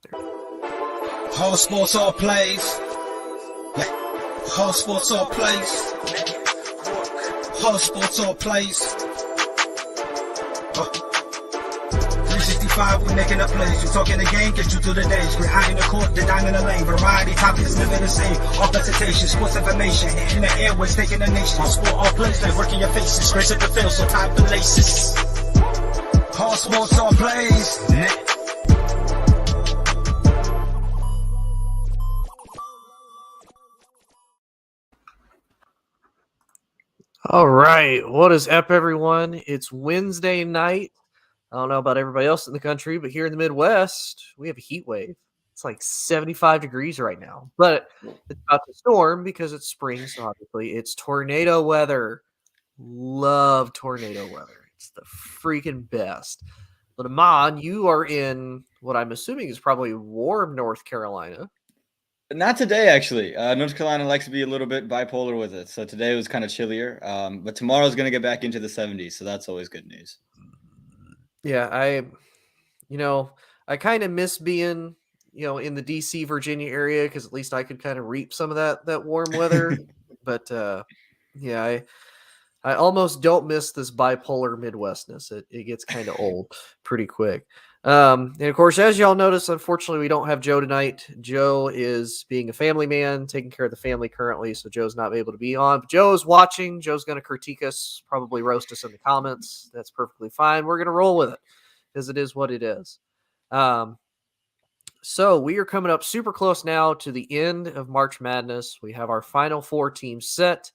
Whole sports all plays. Yeah. Whole sports all plays. Whole sports all plays. 365, we making up plays. You talking the game, get you through the days. We're high in the court, the dime in the lane. Variety topics, living the same. All presentation, sports information. Hitting the airways, taking the nation. Sport all plays, like working your faces. Grace at the field, so tie the laces. Whole sports all plays. All right. What is up, everyone? It's Wednesday night. I don't know about everybody else in the country, but here in the Midwest, we have a heat wave. It's like 75 degrees right now, but it's about to storm because it's spring, so obviously it's tornado weather. Love tornado weather. It's the freaking best. But Amon, you are in what I'm assuming is probably warm North Carolina. Not today, actually. North Carolina likes to be a little bit bipolar with it. So today was kind of chillier. But tomorrow's going to get back into the 70s. So that's always good news. Yeah, I kind of miss being, in the DC, Virginia area, because at least I could kind of reap some of that warm weather. But yeah, I almost don't miss this bipolar Midwestness. It gets kind of old pretty quick. And of course, as y'all notice, unfortunately, we don't have Joe tonight. Joe is being a family man, taking care of the family currently, so Joe's not able to be on. But Joe's watching. Joe's going to critique us, probably roast us in the comments. That's perfectly fine. We're going to roll with it because it is what it is. So we are coming up super close now to the end of March Madness. We have our final four teams set.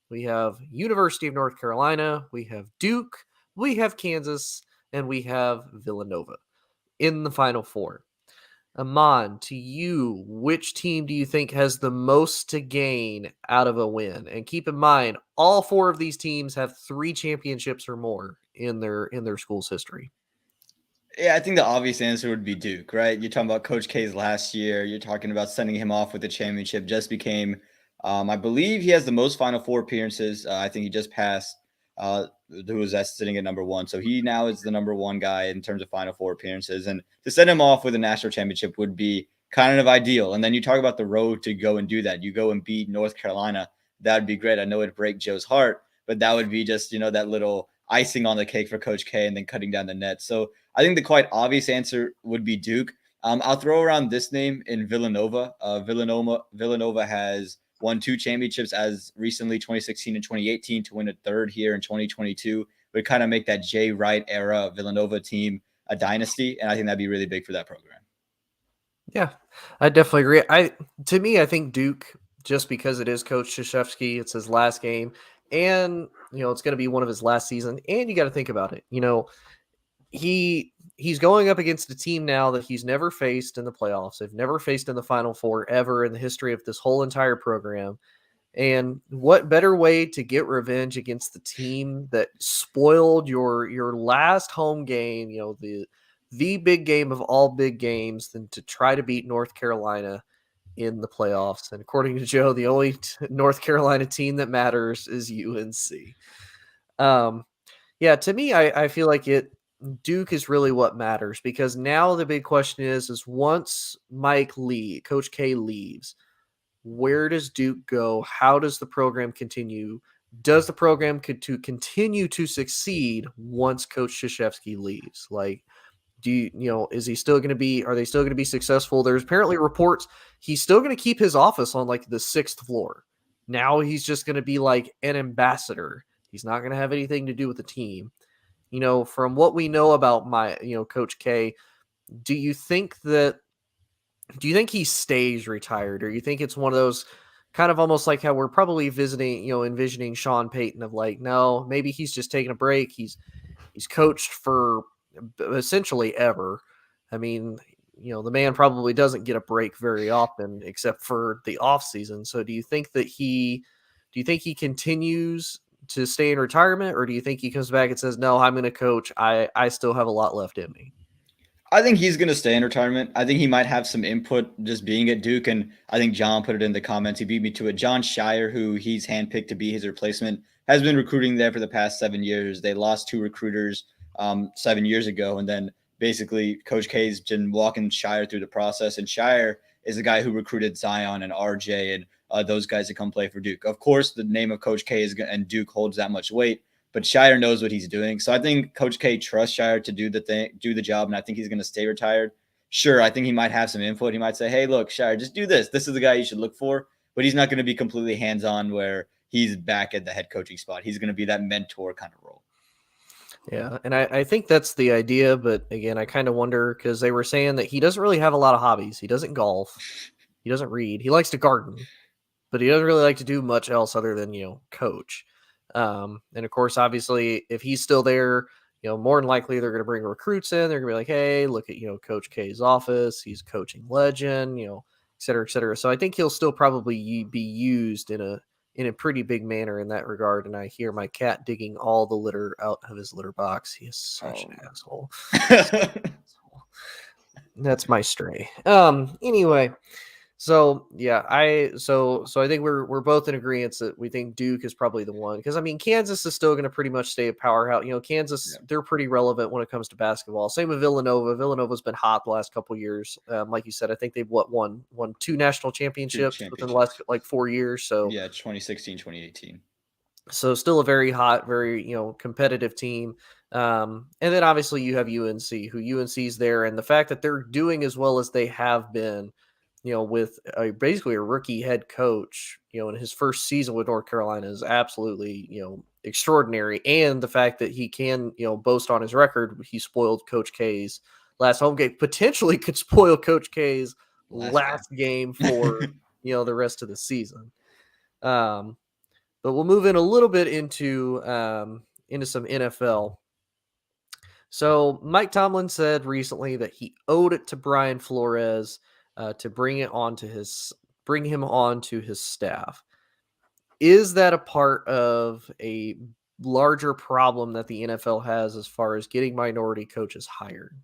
We have University of North Carolina, we have Duke, we have Kansas, and we have Villanova in the Final Four. Amon, to you, which team do you think has the most to gain out of a win? And keep in mind, all four of these teams have 3 championships or more in their school's history. Yeah, I think the obvious answer would be Duke, right? You're talking about Coach K's last year. You're talking about sending him off with the championship. Just became, I believe he has the most Final Four appearances. I think he just passed who was sitting at number 1. So he now is the number 1 guy in terms of Final Four appearances. And to send him off with a national championship would be kind of ideal. And then you talk about the road to go and do that. You go and beat North Carolina. That would be great. I know it'd break Joe's heart, but that would be just, that little icing on the cake for Coach K and then cutting down the net. So I think the quite obvious answer would be Duke. I'll throw around this name in Villanova. Villanova has won 2 championships as recently 2016 and 2018 to win a third here in 2022. Would kind of make that Jay Wright era Villanova team a dynasty. And I think that'd be really big for that program. Yeah, I definitely agree. I think Duke, just because it is Coach Krzyzewski, it's his last game, and it's going to be one of his last season. And you got to think about it. He's going up against a team now that he's never faced in the playoffs. They've never faced in the Final Four ever in the history of this whole entire program. And what better way to get revenge against the team that spoiled your last home game, the big game of all big games, than to try to beat North Carolina in the playoffs. And according to Joe, the only North Carolina team that matters is UNC. Yeah, to me, I feel like Duke is really what matters, because now the big question is once Coach K leaves, where does Duke go? How does the program continue? Does the program continue to succeed once Coach Krzyzewski leaves? Like, is he still going to be, are they still going to be successful? There's apparently reports he's still going to keep his office on like the 6th floor. Now he's just going to be like an ambassador. He's not going to have anything to do with the team. From what we know about Coach K, do you think he stays retired, or you think it's one of those kind of almost like how we're probably envisioning Sean Payton of like, no, maybe he's just taking a break. He's coached for essentially ever. I mean, the man probably doesn't get a break very often except for the off season. So do you think he continues to stay in retirement, or do you think he comes back and says, no, I'm going to coach. I still have a lot left in me? I think he's going to stay in retirement. I think he might have some input just being at Duke. And I think John put it in the comments. He beat me to it. John Shire, who he's handpicked to be his replacement, has been recruiting there for the past 7 years. They lost 2 recruiters 7 years ago. And then basically Coach K's been walking Shire through the process, and Shire is the guy who recruited Zion and RJ and those guys to come play for Duke. Of course, the name of Coach K and Duke holds that much weight, but Shire knows what he's doing. So I think Coach K trusts Shire to do the job, and I think he's going to stay retired. Sure, I think he might have some input. He might say, hey, look, Shire, just do this. This is the guy you should look for. But he's not going to be completely hands-on where he's back at the head coaching spot. He's going to be that mentor kind of role. Yeah, and I think that's the idea. But again, I kind of wonder because they were saying that he doesn't really have a lot of hobbies. He doesn't golf. He doesn't read. He likes to garden, but he doesn't really like to do much else other than, coach. And of course, obviously, if he's still there, more than likely they're going to bring recruits in. They're going to be like, hey, look at, Coach K's office. He's a coaching legend, et cetera, et cetera. So I think he'll still probably be used in a pretty big manner in that regard. And I hear my cat digging all the litter out of his litter box. He is such an asshole. That's my stray. Anyway. So yeah, so I think we're both in agreement that we think Duke is probably the one, because I mean Kansas is still going to pretty much stay a powerhouse. Kansas, They're pretty relevant when it comes to basketball. Same with Villanova. Villanova's been hot the last couple of years. Like you said, I think they've won 2 national championships within the last 4 years. So yeah, 2016, 2018. So still a very hot, very competitive team. And then obviously you have UNC, who UNC's there, and the fact that they're doing as well as they have been, with basically a rookie head coach, in his first season with North Carolina is absolutely, extraordinary. And the fact that he can, boast on his record, he spoiled Coach K's last home game, potentially could spoil Coach K's last game for, the rest of the season. But we'll move in a little bit into some NFL. So Mike Tomlin said recently that he owed it to Brian Flores to bring him onto his staff. Is that a part of a larger problem that the NFL has as far as getting minority coaches hired?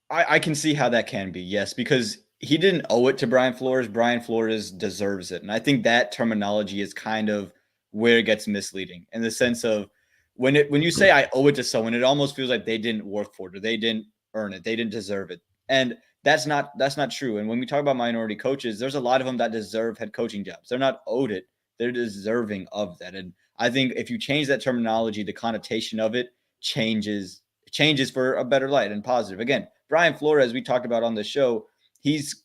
I can see how that can be, yes, because he didn't owe it to Brian Flores. Brian Flores deserves it. And I think that terminology is kind of where it gets misleading, in the sense of when you say I owe it to someone, it almost feels like they didn't work for it, or they didn't earn it, they didn't deserve it. And that's not true. And when we talk about minority coaches, there's a lot of them that deserve head coaching jobs. They're not owed it. They're deserving of that. And I think if you change that terminology, the connotation of it changes for a better light and positive. Again, Brian Flores, we talked about on the show, he's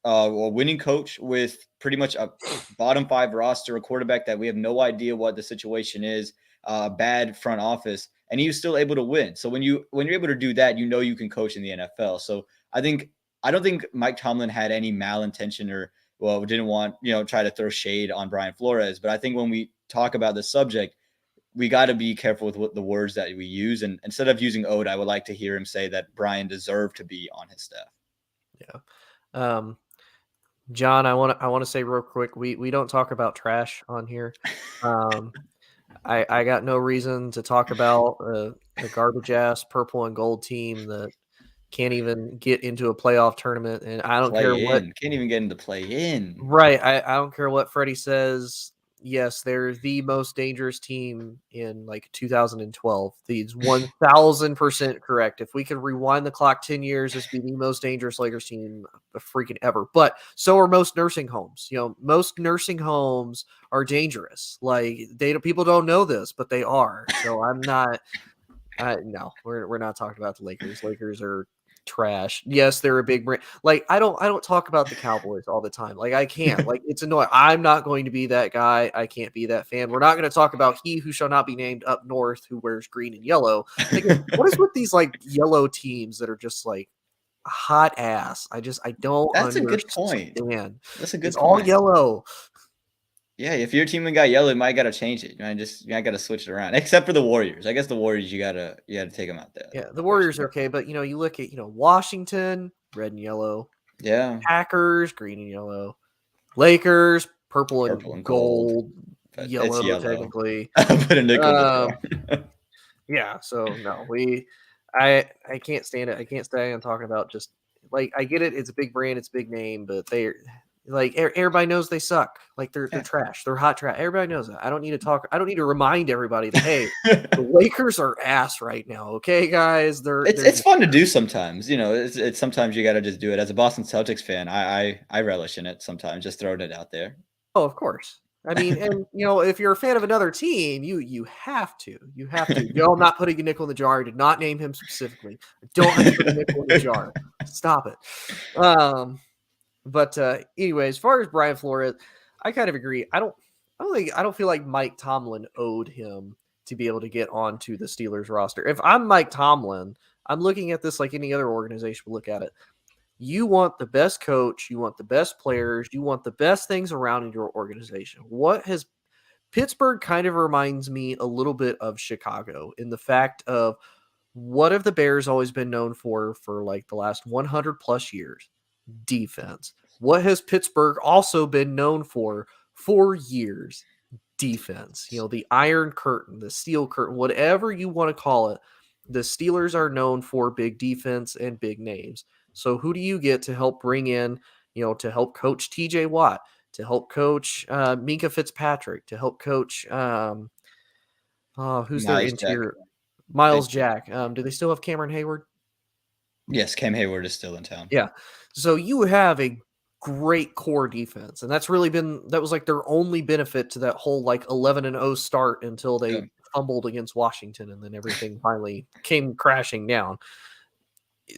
a winning coach with pretty much a bottom 5 roster, a quarterback that we have no idea what the situation is, bad front office, and he was still able to win. So when you're able to do that, you can coach in the NFL. So I don't think Mike Tomlin had any malintention or didn't want, try to throw shade on Brian Flores. But I think when we talk about the subject, we got to be careful with what the words that we use. And instead of using owed, I would like to hear him say that Brian deserved to be on his staff. Yeah. John, I want to say real quick, we don't talk about trash on here. I got no reason to talk about a garbage ass purple and gold team that can't even get into a playoff tournament, and I don't care what can't even get into play in. Right, I don't care what Freddie says. Yes, they're the most dangerous team in 2012. He's 1,000% correct. If we could rewind the clock 10 years, this would be the most dangerous Lakers team freaking ever. But so are most nursing homes. Most nursing homes are dangerous. People don't know this, but they are. So I'm not. No, we're not talking about the Lakers. Lakers are trash. Yes, they're a big brand. I don't talk about the Cowboys all the time. I can't. It's annoying. I'm not going to be that guy. I can't be that fan. We're not going to talk about he who shall not be named up north who wears green and yellow. What is with these yellow teams that are just hot ass? I don't. That's understand. A good point. That's a good. It's all yellow. Yeah, if your team got yellow, you might got to change it. You got to switch it around. Except for the Warriors. I guess the Warriors, you got to take them out there. Yeah, the Warriors are okay, but you look at Washington, red and yellow. Yeah. Packers, green and yellow. Lakers, purple and gold. Yellow, technically. Put a nickel. Yeah, so no, I can't stand it. I can't stand talking about just I get it. It's a big brand, it's a big name, but Like everybody knows they suck. Like they're trash. They're hot trash. Everybody knows that. I don't need to talk. I don't need to remind everybody that hey, the Lakers are ass right now. Okay, guys, it's fun to do sometimes. It's sometimes you got to just do it. As a Boston Celtics fan, I relish in it sometimes, just throwing it out there. Oh, of course. I mean, and if you're a fan of another team, you have to. You have to. I'm not putting a nickel in the jar. I did not name him specifically. I don't have to put a nickel in the jar. Stop it. But anyway, as far as Brian Flores, I kind of agree. I don't feel like Mike Tomlin owed him to be able to get onto the Steelers roster. If I'm Mike Tomlin, I'm looking at this like any other organization would look at it. You want the best coach, you want the best players, you want the best things around in your organization. Pittsburgh kind of reminds me a little bit of Chicago in the fact of what have the Bears always been known for like the last 100 plus years? Defense. What has Pittsburgh also been known for years? Defense. The Iron Curtain, the Steel Curtain, whatever you want to call it. The Steelers are known for big defense and big names. So who do you get to help bring in, to help coach TJ Watt, to help coach Minka Fitzpatrick, to help coach who's their interior? Miles Jack. Do they still have Cameron Hayward? Yes, Cam Hayward is still in town. Yeah. So you have a great core defense, and that was like their only benefit to that whole like 11-0 start until they fumbled against Washington, and then everything finally came crashing down.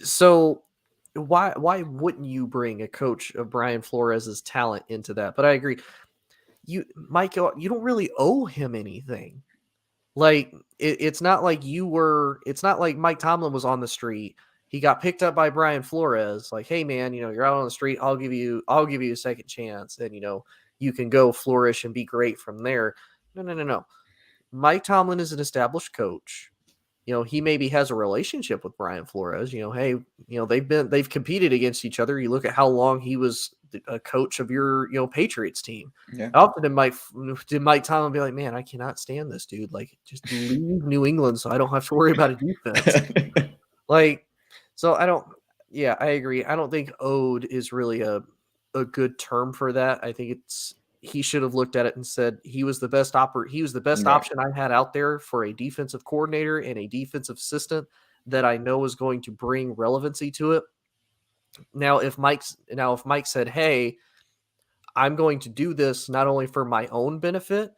So why wouldn't you bring a coach of Brian Flores' talent into that? But I agree. Mike, you don't really owe him anything. Like it's not like Mike Tomlin was on the street. He got picked up by Brian Flores. Like, hey man, you're out on the street. I'll give you a second chance, and you can go flourish and be great from there. No. Mike Tomlin is an established coach. He maybe has a relationship with Brian Flores. Hey, they've competed against each other. You look at how long he was a coach of your, Patriots team. Yeah. How often did Mike Tomlin be like, man, I cannot stand this dude. Like, just leave New England so I don't have to worry about a defense. So I agree. I don't think owed is really a good term for that. I think he should have looked at it and said he was the best option I had out there for a defensive coordinator and a defensive assistant that I know is going to bring relevancy to it. Now, if Mike said, hey, I'm going to do this not only for my own benefit,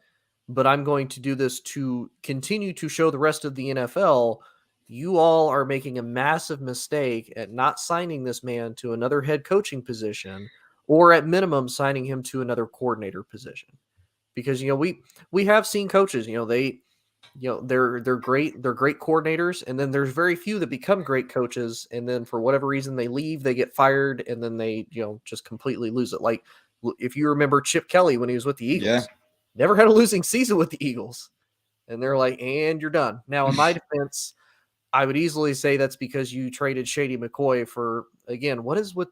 but I'm going to do this to continue to show the rest of the NFL, you all are making a massive mistake at not signing this man to another head coaching position, or at minimum signing him to another coordinator position. Because we have seen coaches, they're great coordinators, and then there's very few that become great coaches, and then for whatever reason they leave, they get fired, and then they just completely lose it. Like if you remember Chip Kelly when he was with the Eagles, never had a losing season with the Eagles, and they're like, and you're done. Now, in my defense, I would easily say that's because you traded Shady McCoy for, again, what is with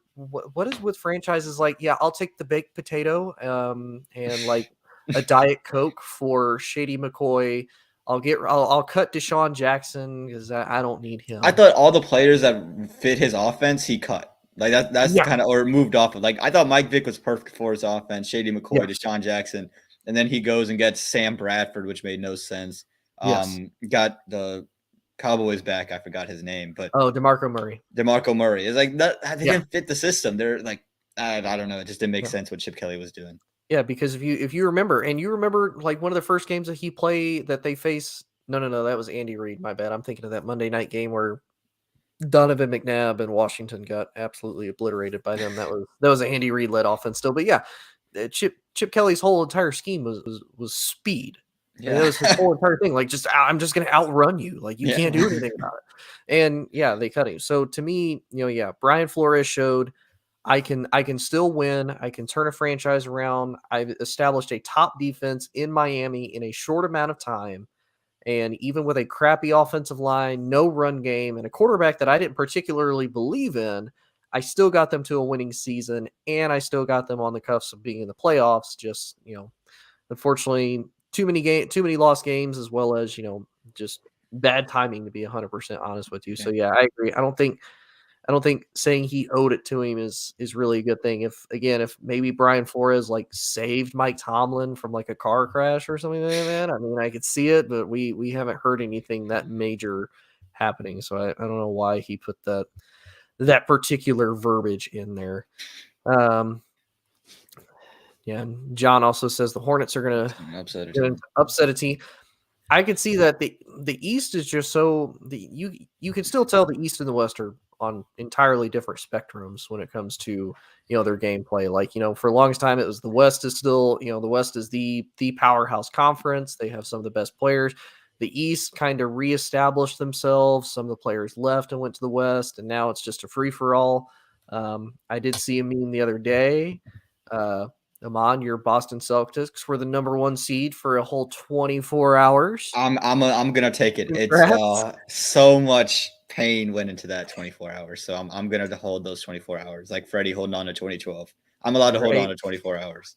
franchises like, yeah, I'll take the baked potato and like a Diet Coke for Shady McCoy. I'll cut Deshaun Jackson because I don't need him. I thought all the players that fit his offense he cut. Like that's kind of, or moved off of. Like I thought Mike Vick was perfect for his offense. Shady McCoy, Deshaun Jackson, and then he goes and gets Sam Bradford, which made no sense. Got the Cowboys back. I forgot his name, but DeMarco Murray. DeMarco Murray is like that. They didn't fit the system. They're like, I don't know. It just didn't make sense what Chip Kelly was doing. Yeah, because if you remember, and you remember like one of the first games that he played that they faced. No, that was Andy Reid. My bad. I'm thinking of that Monday night game where Donovan McNabb and Washington got absolutely obliterated by them. That was an Andy Reid led offense still, but yeah, Chip Kelly's whole entire scheme was speed. Yeah, that was his whole entire thing. Like, I'm just going to outrun you. Like, you can't do anything about it. And yeah, they cut him. So to me, Brian Flores showed I can still win. I can turn a franchise around. I've established a top defense in Miami in a short amount of time. And even with a crappy offensive line, no run game, and a quarterback that I didn't particularly believe in, I still got them to a winning season, and I still got them on the cusp of being in the playoffs. Just, unfortunately, too many lost games, as well as, just bad timing, to be 100% honest with you. So yeah, I agree. I don't think I don't think saying he owed it to him is really a good thing. If maybe Brian Flores like saved Mike Tomlin from like a car crash or something like that, I mean, I could see it, but we haven't heard anything that major happening. So I don't know why he put that particular verbiage in there. Yeah, and John also says the Hornets are going to upset a team. I could see that the East is just so you can still tell the East and the West are on entirely different spectrums when it comes to their gameplay. Like for the longest time it was the West is still the West is the powerhouse conference. They have some of the best players. The East kind of reestablished themselves. Some of the players left and went to the West, and now it's just a free for all. I did see a meme the other day. Amon, your Boston Celtics were the number 1 seed for a whole 24 hours. I'm gonna take it. Congrats. It's so much pain went into that 24 hours, so I'm gonna hold those 24 hours, like Freddie holding on to 2012. I'm allowed to hold on to 24 hours.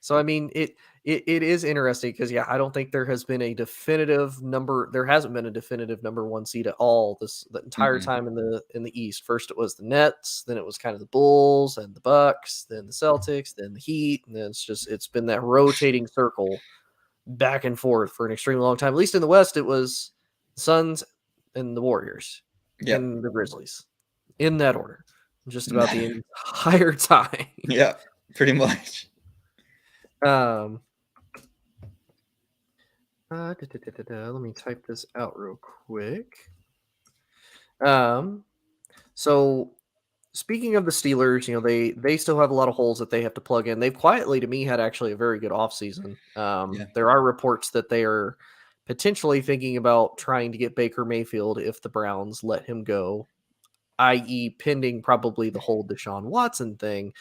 So I mean, it is interesting because I don't think there has been a definitive number. There hasn't been a definitive number 1 seed at all the entire time in the East. First it was the Nets, then it was kind of the Bulls and the Bucks, then the Celtics, then the Heat, and then it's been that rotating circle back and forth for an extremely long time. At least in the West, it was the Suns and the Warriors and the Grizzlies in that order, just about the entire time. Yeah, pretty much. Let me type this out real quick. So speaking of the Steelers, they still have a lot of holes that they have to plug in. They've quietly, to me, had actually a very good offseason. There are reports that they are potentially thinking about trying to get Baker Mayfield if the Browns let him go, i.e. pending probably the whole Deshaun Watson thing.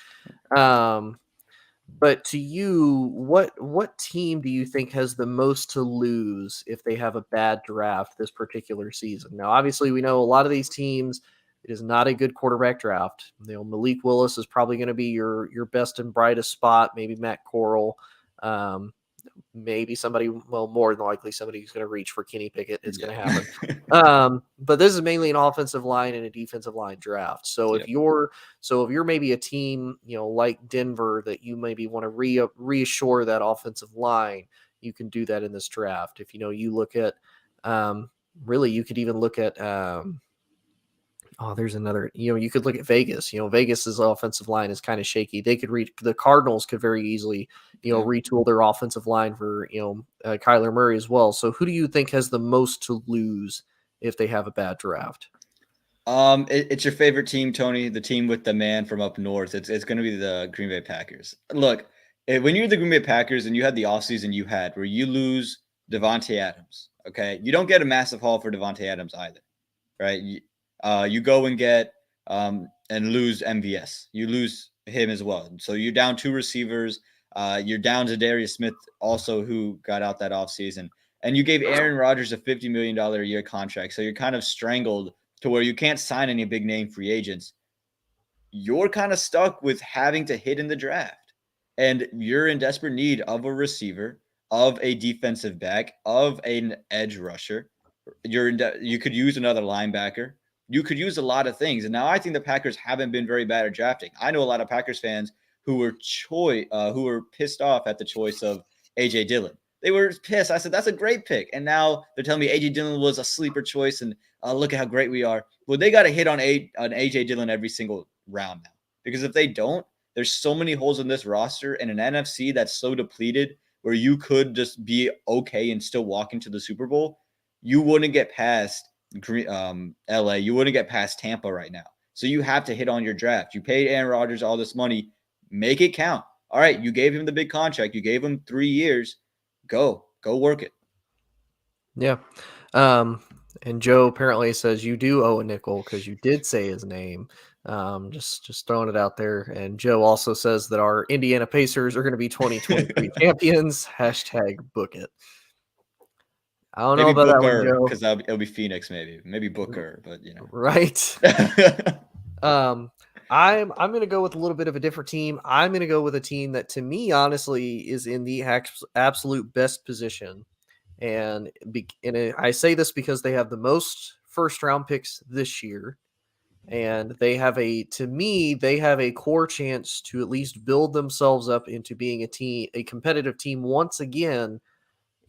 But to you, what team do you think has the most to lose if they have a bad draft this particular season? Now, obviously, we know a lot of these teams, it is not a good quarterback draft. Malik Willis is probably going to be your best and brightest spot. Maybe Matt Corral. Maybe somebody, more than likely somebody who's going to reach for Kenny Pickett. It's going to happen. But this is mainly an offensive line and a defensive line draft. So if you're maybe a team, like Denver, that you maybe want to reassure that offensive line, you can do that in this draft. If you look at, really, you could even look at. There's another, you could look at Vegas. Vegas's offensive line is kind of shaky. They could the Cardinals could very easily, retool their offensive line for, Kyler Murray as well. So who do you think has the most to lose if they have a bad draft? It's your favorite team, Tony, the team with the man from up north. It's going to be the Green Bay Packers. Look, when you're the Green Bay Packers and you had the offseason you had where you lose Devontae Adams, okay, you don't get a massive haul for Devontae Adams either, right? You go and get and lose MVS. You lose him as well. So you're down 2 receivers. You're down to Darius Smith also, who got out that offseason. And you gave Aaron Rodgers a $50 million a year contract. So you're kind of strangled to where you can't sign any big name free agents. You're kind of stuck with having to hit in the draft. And you're in desperate need of a receiver, of a defensive back, of an edge rusher. You could use another linebacker. You could use a lot of things. And now I think the Packers haven't been very bad at drafting. I know a lot of Packers fans who were pissed off at the choice of A.J. Dillon. They were pissed. I said, that's a great pick. And now they're telling me A.J. Dillon was a sleeper choice and look at how great we are. Well, they got to hit on A.J. Dillon every single round now. Because if they don't, there's so many holes in this roster and an NFC that's so depleted where you could just be okay and still walk into the Super Bowl. You wouldn't get past LA, you wouldn't get past Tampa right now. So you have to hit on your draft. You paid Aaron Rodgers all this money. Make it count. All right, you gave him the big contract. You gave him 3 years. Go work it. Yeah. And Joe apparently says you do owe a nickel because you did say his name. Just throwing it out there. And Joe also says that our Indiana Pacers are going to be 2023 champions. # book it. I don't know about Booker, that one, Joe. Because it'll be Phoenix, maybe Booker, but right. I'm going to go with a little bit of a different team. I'm going to go with a team that, to me, honestly, is in the absolute best position. And I say this because they have the most first-round picks this year, And they have a core chance to at least build themselves up into being a competitive team once again.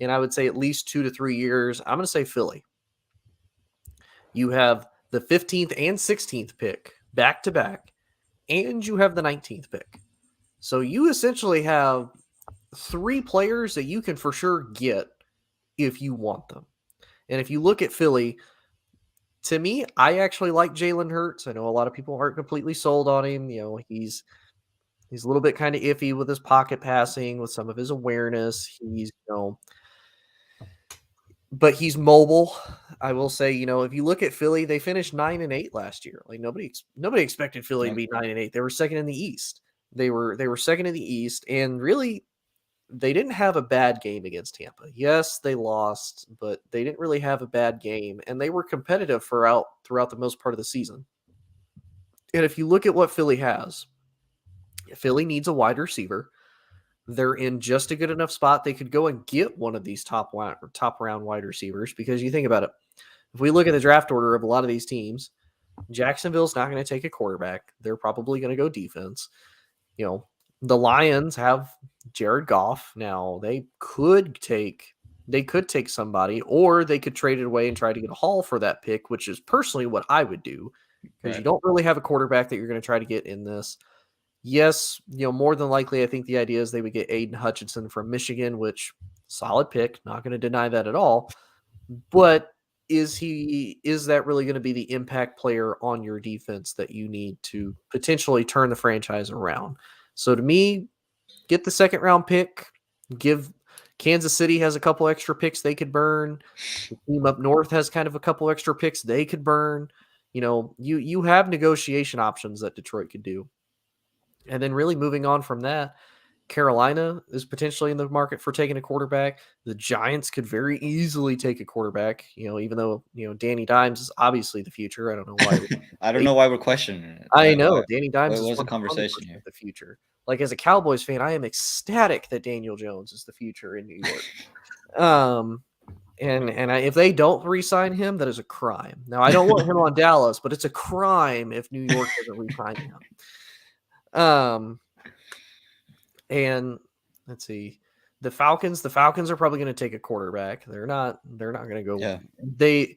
And I would say at least 2 to 3 years. I'm going to say Philly. You have the 15th and 16th pick back to back, and you have the 19th pick. So you essentially have 3 players that you can for sure get if you want them. And if you look at Philly, to me, I actually like Jalen Hurts. I know a lot of people aren't completely sold on him. He's a little bit kind of iffy with his pocket passing, with some of his awareness. But he's mobile. I will say, if you look at Philly, they finished 9-8 last year. Like nobody expected Philly to be 9-8. They were second in the East. They were second in the East, and really, they didn't have a bad game against Tampa. Yes, they lost, but they didn't really have a bad game, and they were competitive throughout the most part of the season. And if you look at what Philly has, Philly needs a wide receiver. They're in just a good enough spot. They could go and get one of these top round wide receivers, because you think about it. If we look at the draft order of a lot of these teams, Jacksonville's not going to take a quarterback. They're probably going to go defense. The Lions have Jared Goff. Now they could take somebody, or they could trade it away and try to get a haul for that pick, which is personally what I would do, because you don't really have a quarterback that you're going to try to get in this. Yes, more than likely, I think the idea is they would get Aiden Hutchinson from Michigan, which solid pick. Not going to deny that at all. But is that really going to be the impact player on your defense that you need to potentially turn the franchise around? So to me, get the second round pick. Kansas City has a couple extra picks they could burn. The team up north has kind of a couple extra picks they could burn. You have negotiation options that Detroit could do. And then really moving on from that, Carolina is potentially in the market for taking a quarterback. The Giants could very easily take a quarterback, even though, Danny Dimes is obviously the future. I don't know why. I don't know why we're questioning it. I know. Danny Dimes is a conversation here. The future. Like, as a Cowboys fan, I am ecstatic that Daniel Jones is the future in New York. If they don't re-sign him, that is a crime. Now, I don't want him on Dallas, but it's a crime if New York doesn't re-sign him. And let's see, the Falcons are probably going to take a quarterback. They're not going to go. Yeah. They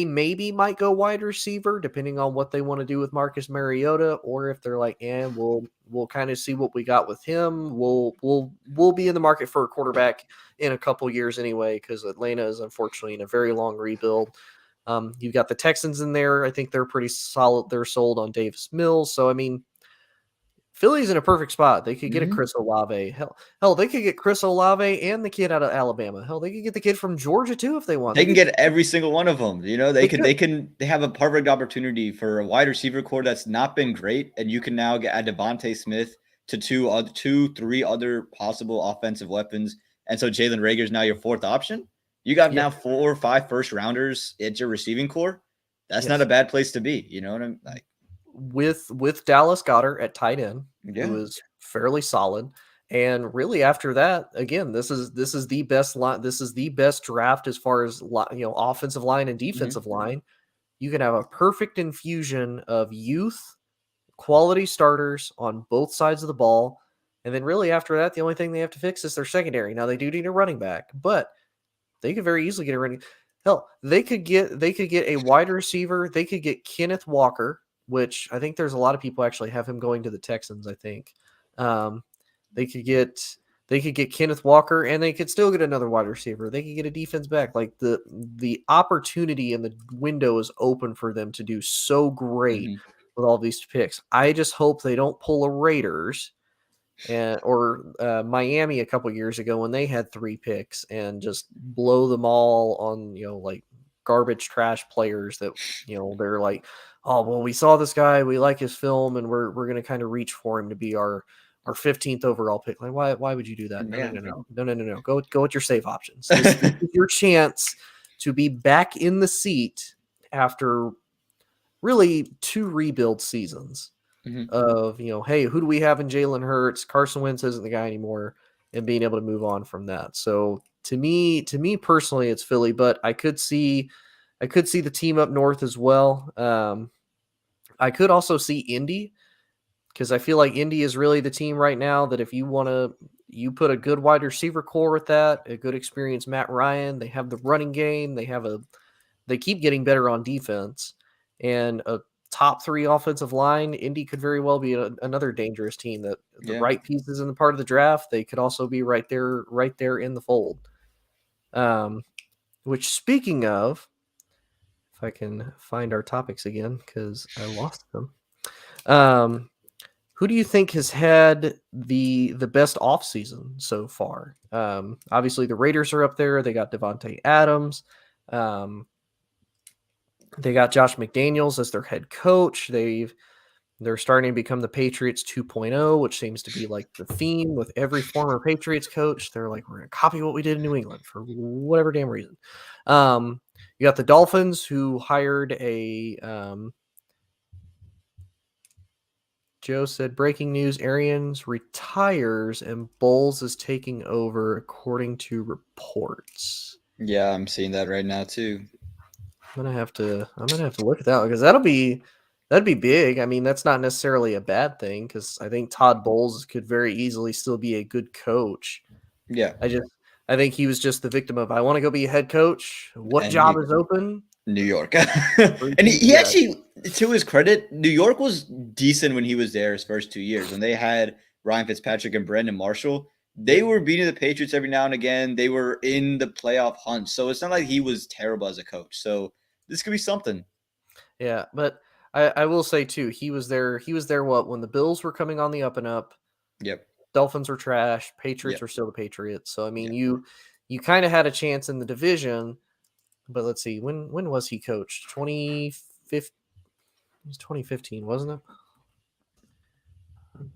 maybe might go wide receiver, depending on what they want to do with Marcus Mariota, or if they're like, we'll kind of see what we got with him. We'll be in the market for a quarterback in a couple years anyway, because Atlanta is unfortunately in a very long rebuild. You've got the Texans in there. I think they're pretty solid. They're sold on Davis Mills. So, I mean, Philly's in a perfect spot. They could get a Chris Olave. Hell, they could get Chris Olave and the kid out of Alabama. Hell, they could get the kid from Georgia too if they want. They can get every single one of them. They have a perfect opportunity for a wide receiver core that's not been great, and you can now add Devontae Smith to 3 other possible offensive weapons, and so Jalen Reagor's now your 4th option. You got now 4 or 5 first rounders at your receiving core. That's not a bad place to be. You know what I'm like. With Dallas Goedert at tight end, who is fairly solid, and really after that, again, this is the best line. This is the best draft as far as offensive line and defensive line. You can have a perfect infusion of youth, quality starters on both sides of the ball, and then really after that, the only thing they have to fix is their secondary. Now they do need a running back, but they could very easily get a running. Hell, they could get a wide receiver. They could get Kenneth Walker, which I think there's a lot of people actually have him going to the Texans. I think they could get Kenneth Walker, and they could still get another wide receiver. They could get a defense back. Like the opportunity and the window is open for them to do so great with all these picks. I just hope they don't pull a Raiders or Miami a couple years ago when they had 3 picks and just blow them all on like garbage trash players that they're like, oh, well, we saw this guy, we like his film, and we're going to kind of reach for him to be our 15th overall pick. Like, why would you do that? No. Go with your safe options. This is your chance to be back in the seat after really 2 rebuild seasons of, hey, who do we have in Jalen Hurts? Carson Wentz isn't the guy anymore, and being able to move on from that. So to me personally, it's Philly, but I could see the team up north as well. I could also see Indy, because I feel like Indy is really the team right now that if you want to, you put a good wide receiver core with that, a good experienced Matt Ryan, they have the running game, they keep getting better on defense, and a top 3 offensive line. Indy could very well be another dangerous team that the Yeah. right pieces in the part of the draft, they could also be right there in the fold. Which, speaking of, if I can find our topics again, because I lost them. Who do you think has had the best offseason so far? Obviously, the Raiders are up there. They got Devontae Adams. They got Josh McDaniels as their head coach. They're starting to become the Patriots 2.0, which seems to be like the theme with every former Patriots coach. They're like, we're going to copy what we did in New England for whatever damn reason. You got the Dolphins, who hired Joe said, breaking news, Arians retires and Bowles is taking over, according to reports. Yeah, I'm seeing that right now too. I'm gonna have to look at that because that'd be big. I mean, that's not necessarily a bad thing, because I think Todd Bowles could very easily still be a good coach. Yeah. I think he was just the victim of, I want to go be a head coach. What And job is open? New York. And he actually, to his credit, New York was decent when he was there his first 2 years. When they had Ryan Fitzpatrick and Brandon Marshall, they were beating the Patriots every now and again. They were in the playoff hunt. So it's not like he was terrible as a coach. So this could be something. Yeah, but I will say too, he was there when the Bills were coming on the up and up. Yep. Dolphins are trash. Patriots are still the Patriots. So I mean, you kind of had a chance in the division. But let's see, when was he coached? 2015. It was 2015, wasn't it?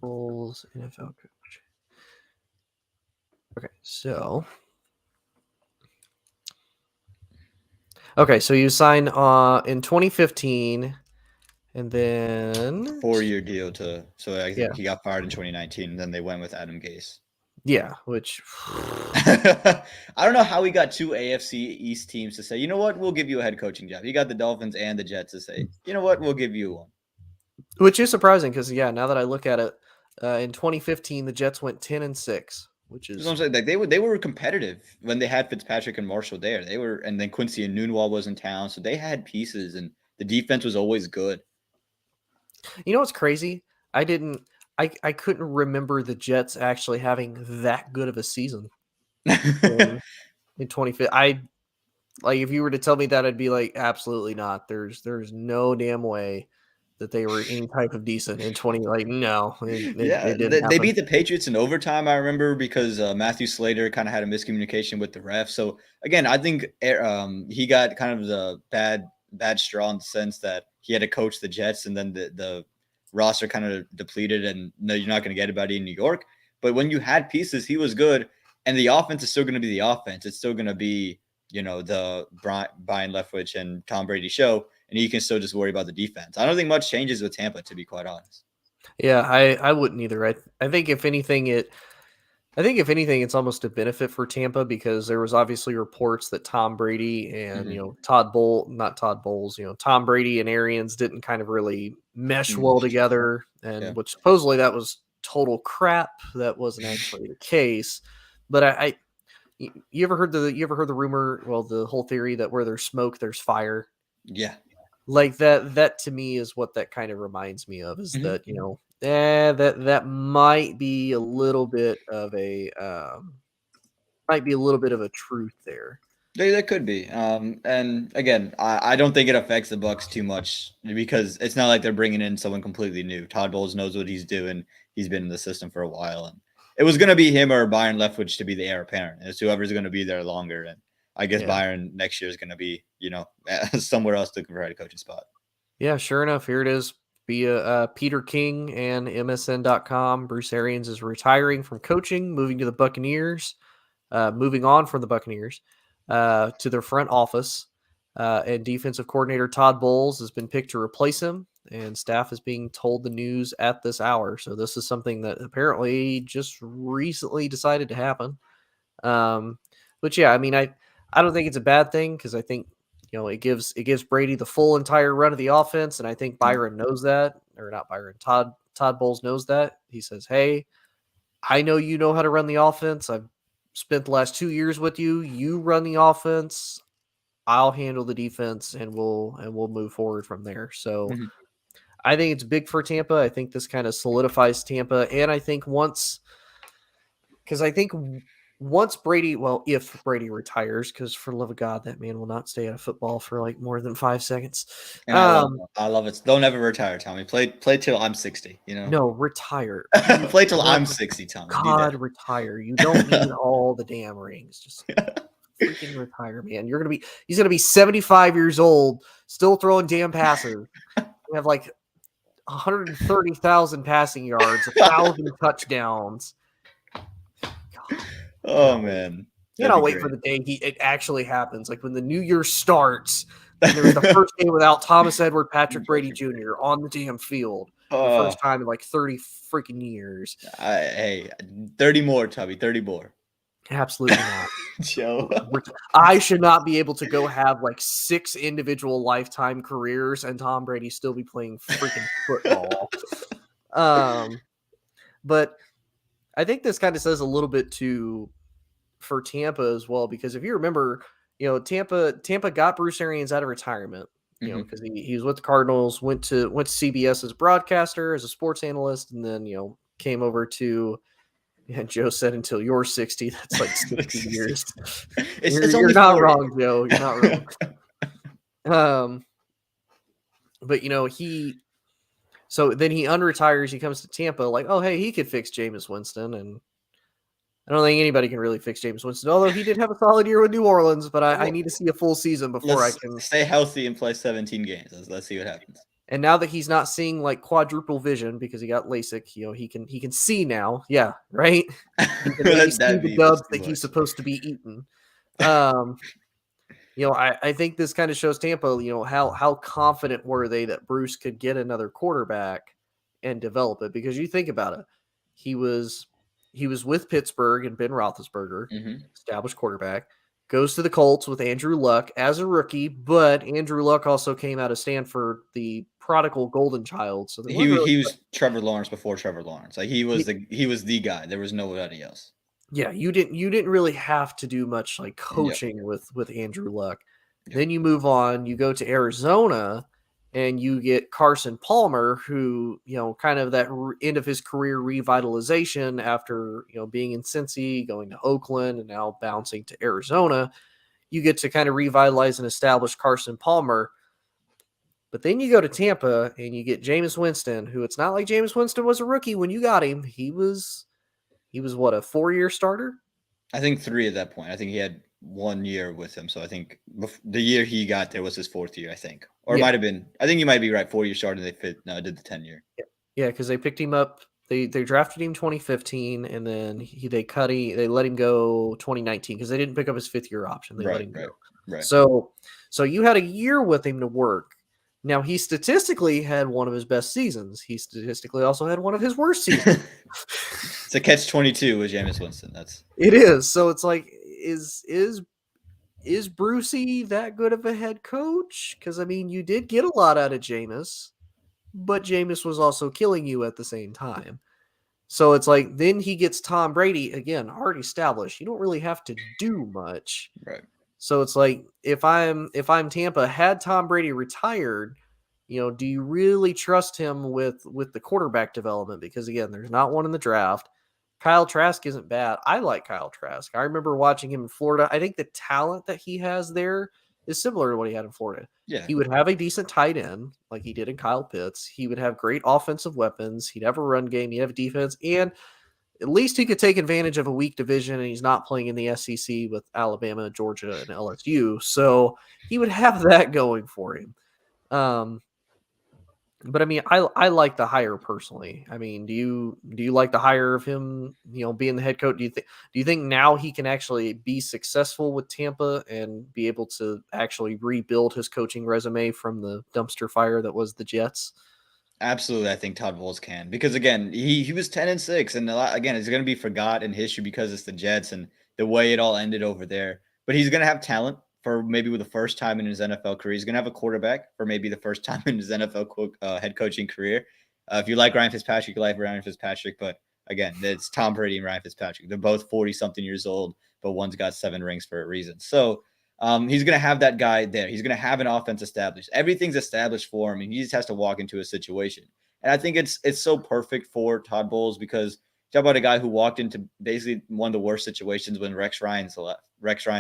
Bulls NFL coach. So you signed in 2015, and then 4-year deal so I think Yeah. he got fired in 2019, and then they went with Adam Gase. Yeah, which I don't know how he got 2 AFC East teams to say, you know what, we'll give you a head coaching job. He got the Dolphins and the Jets to say, you know what, we'll give you one. which is surprising because now that I look at it, in 2015 the Jets went 10-6, which is That's what I'm saying. Like they were competitive when they had Fitzpatrick and Marshall there. They were, and then Quincy and Nunwall was in town, so they had pieces, and the defense was always good. You know what's crazy? I couldn't remember the Jets actually having that good of a season in 2015. Like, if you were to tell me that, I'd be like, absolutely not. There's no damn way that they were any type of decent in 20. Like, no, it didn't they happen. beat the Patriots in overtime. I remember because Matthew Slater kind of had a miscommunication with the ref. So again, I think he got kind of the bad straw in the sense that he had to coach the Jets, and then the roster kind of depleted, and no, you're not going to get anybody in New York. But when you had pieces, he was good, and the offense is still going to be the offense. It's still going to be, the Brian Leftwich and Tom Brady show, and you can still just worry about the defense. I don't think much changes with Tampa, to be quite honest. Yeah, I wouldn't either. I think if anything, it's almost a benefit for Tampa, because there was obviously reports that Tom Brady and Tom Brady and Arians didn't kind of really mesh well together, and which supposedly that was total crap. That wasn't actually the case. But you ever heard the rumor? Well, the whole theory that where there's smoke, there's fire. Yeah. Like that to me is what that kind of reminds me of, is that, that might be a little bit of a truth there. There could be. And again, I don't think it affects the Bucks too much, because it's not like they're bringing in someone completely new. Todd Bowles knows what he's doing. He's been in the system for a while, and it was going to be him or Byron Leftwich to be the heir apparent. It's whoever's going to be there longer. And I guess Byron next year is going to be, somewhere else looking for a head coaching spot. Yeah, sure enough, here it is. Via Peter King and MSN.com, Bruce Arians is retiring from coaching, moving on from the Buccaneers to their front office. And defensive coordinator Todd Bowles has been picked to replace him, and staff is being told the news at this hour. So this is something that apparently just recently decided to happen. But yeah, I mean, I don't think it's a bad thing, because I think it gives Brady the full entire run of the offense, and I think Byron knows that, or not Byron. Todd Bowles knows that. He says, "Hey, I know you know how to run the offense. I've spent the last 2 years with you. You run the offense. I'll handle the defense, and we'll move forward from there." So I think it's big for Tampa. I think this kind of solidifies Tampa, and I think once Brady, if Brady retires, because for the love of God, that man will not stay out of football for like more than 5 seconds. And I love it. Don't ever retire, Tommy. Play till I'm 60. No, retire. Play till I'm 60, Tommy. God, retire. You don't need all the damn rings. Just freaking retire, man. He's gonna be 75 years old, still throwing damn passes. We have like 130,000 passing yards, 1,000 touchdowns. God. Oh man. Cannot wait for the day it actually happens. Like when the new year starts, and there's the first game without Thomas Edward Patrick Brady Jr. on the damn field. The first time in like 30 freaking years. Hey, 30 more, Tubby. 30 more. Absolutely not. Joe. I should not be able to go have like 6 individual lifetime careers and Tom Brady still be playing freaking football. But I think this kind of says a little bit for Tampa as well, because if you remember, Tampa got Bruce Arians out of retirement, because he was with the Cardinals, went to CBS as a broadcaster, as a sports analyst, and then, came over to, Joe said, until you're 60, that's like 60 years. You're not wrong, Joe. You're not wrong. But, so then he unretires, he comes to Tampa, like, oh, hey, he could fix Jameis Winston, and I don't think anybody can really fix Jameis Winston, although he did have a solid year with New Orleans, but I need to see a full season before I can stay healthy and play 17 games. Let's see what happens. And now that he's not seeing like quadruple vision because he got LASIK, he can see now. Yeah, right. He can see the dubs that he's supposed to be eating. I think this kind of shows Tampa, how confident were they that Bruce could get another quarterback and develop it? Because you think about it, he was with Pittsburgh and Ben Roethlisberger, established quarterback, goes to the Colts with Andrew Luck as a rookie, but Andrew Luck also came out of Stanford, the prodigal golden child. So he was Trevor Lawrence before Trevor Lawrence. Like he was the guy. There was nobody else. Yeah, you didn't really have to do much like coaching with Andrew Luck. Yep. Then you move on, you go to Arizona, and you get Carson Palmer, who, kind of that end of his career revitalization after, being in Cincy, going to Oakland, and now bouncing to Arizona. You get to kind of revitalize and establish Carson Palmer. But then you go to Tampa and you get Jameis Winston, who it's not like Jameis Winston was a rookie when you got him. He was what, a 4-year starter? I think 3 at that point. I think he had 1 year with him. So I think the year he got there was his 4th year, I think. Or it might have been. I think you might be right. 4 years started. They did the 10-year. Yeah, because they picked him up. They drafted him 2015, and then they let him go 2019 because they didn't pick up his 5th year option. They let him go. Right. So you had a year with him to work. Now, he statistically had one of his best seasons. He statistically also had one of his worst seasons. It's a catch-22 with Jameis Winston. It is. So it's like, is Brucey that good of a head coach? Because, you did get a lot out of Jameis, but Jameis was also killing you at the same time. So it's like, then he gets Tom Brady, again, already established. You don't really have to do much. Right. So it's like, if I'm Tampa, had Tom Brady retired, do you really trust him with the quarterback development? Because again, there's not one in the draft. Kyle Trask isn't bad. I like Kyle Trask. I remember watching him in Florida. I think the talent that he has there is similar to what he had in Florida. Yeah. He would have a decent tight end like he did in Kyle Pitts. He would have great offensive weapons. He'd have a run game. He'd have defense. And at least he could take advantage of a weak division, and he's not playing in the SEC with Alabama, Georgia, and LSU. So he would have that going for him. But I like the hire personally. Do you like the hire of him, being the head coach? Do you think now he can actually be successful with Tampa and be able to actually rebuild his coaching resume from the dumpster fire that was the Jets? Absolutely, I think Todd Bowles can, because again, he was 10-6, and again, it's going to be forgot in history because it's the Jets and the way it all ended over there. But he's going to have talent. for maybe the first time in his NFL career. He's going to have a quarterback for maybe the first time in his NFL head coaching career. If you like Ryan Fitzpatrick, you like Ryan Fitzpatrick. But again, it's Tom Brady and Ryan Fitzpatrick. They're both 40-something years old, but one's got 7 rings for a reason. So he's going to have that guy there. He's going to have an offense established. Everything's established for him, and he just has to walk into a situation. And I think it's so perfect for Todd Bowles because talk about a guy who walked into basically one of the worst situations when Rex Ryan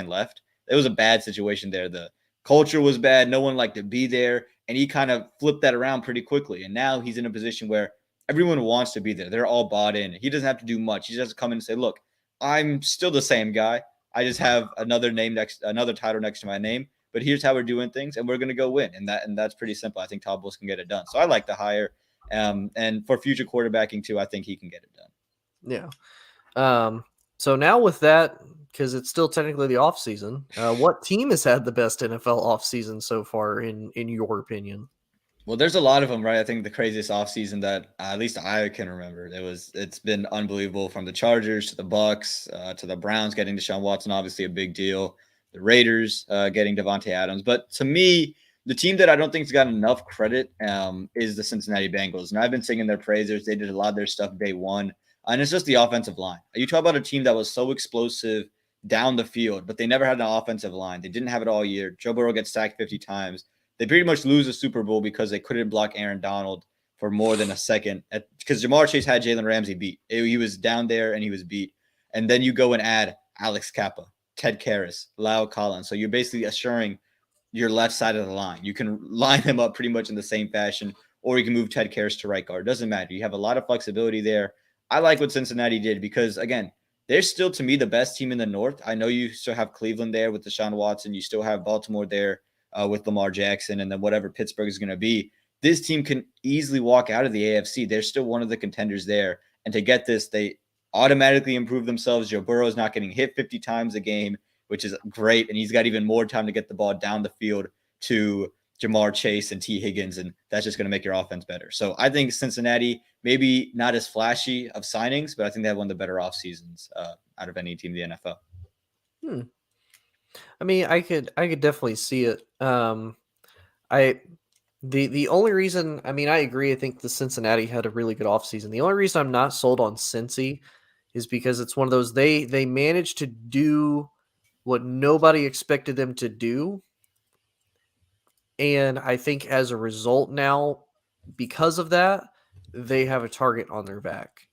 left. It was a bad situation there. The culture was bad. No one liked to be there. And he kind of flipped that around pretty quickly. And now he's in a position where everyone wants to be there. They're all bought in. He doesn't have to do much. He just has to come in and say, look, I'm still the same guy. I just have another title next to my name. But here's how we're doing things, and we're going to go win. And that's pretty simple. I think Todd Bowles can get it done. So I like the hire. And for future quarterbacking too, I think he can get it done. Yeah. So now with that, because it's still technically the off season, what team has had the best NFL off season so far in your opinion? Well, there's a lot of them, right? I think the craziest offseason that at least I can remember, it's been unbelievable, from the Chargers to the Bucks to the Browns getting Deshaun Watson, obviously a big deal. The Raiders getting Devontae Adams. But to me, the team that I don't think has gotten enough credit is the Cincinnati Bengals. And I've been singing their praises. They did a lot of their stuff day one. And it's just the offensive line. You talk about a team that was so explosive down the field, but they never had an offensive line. They didn't have it all year. Joe Burrow gets sacked 50 times. They pretty much lose the Super Bowl because they couldn't block Aaron Donald for more than a second. Because Jamar Chase had Jalen Ramsey beat. He was down there and he was beat. And then you go and add Alex Kappa, Ted Karras, Lyle Collins. So you're basically assuring your left side of the line. You can line them up pretty much in the same fashion, or you can move Ted Karras to right guard. It doesn't matter. You have a lot of flexibility there. I like what Cincinnati did because, again, they're still, to me, the best team in the North. I know you still have Cleveland there with Deshaun Watson. You still have Baltimore there with Lamar Jackson, and then whatever Pittsburgh is going to be. This team can easily walk out of the AFC. They're still one of the contenders there. And to get this, they automatically improve themselves. Joe Burrow is not getting hit 50 times a game, which is great. And he's got even more time to get the ball down the field to Jamar Chase and T. Higgins, and that's just going to make your offense better. So I think Cincinnati, maybe not as flashy of signings, but I think they have one of the better off seasons out of any team in the NFL. I mean, I could definitely see it. The only reason, I mean, I agree. I think the Cincinnati had a really good offseason. The only reason I'm not sold on Cincy is because it's one of those, they managed to do what nobody expected them to do. And I think as a result now, because of that, they have a target on their back.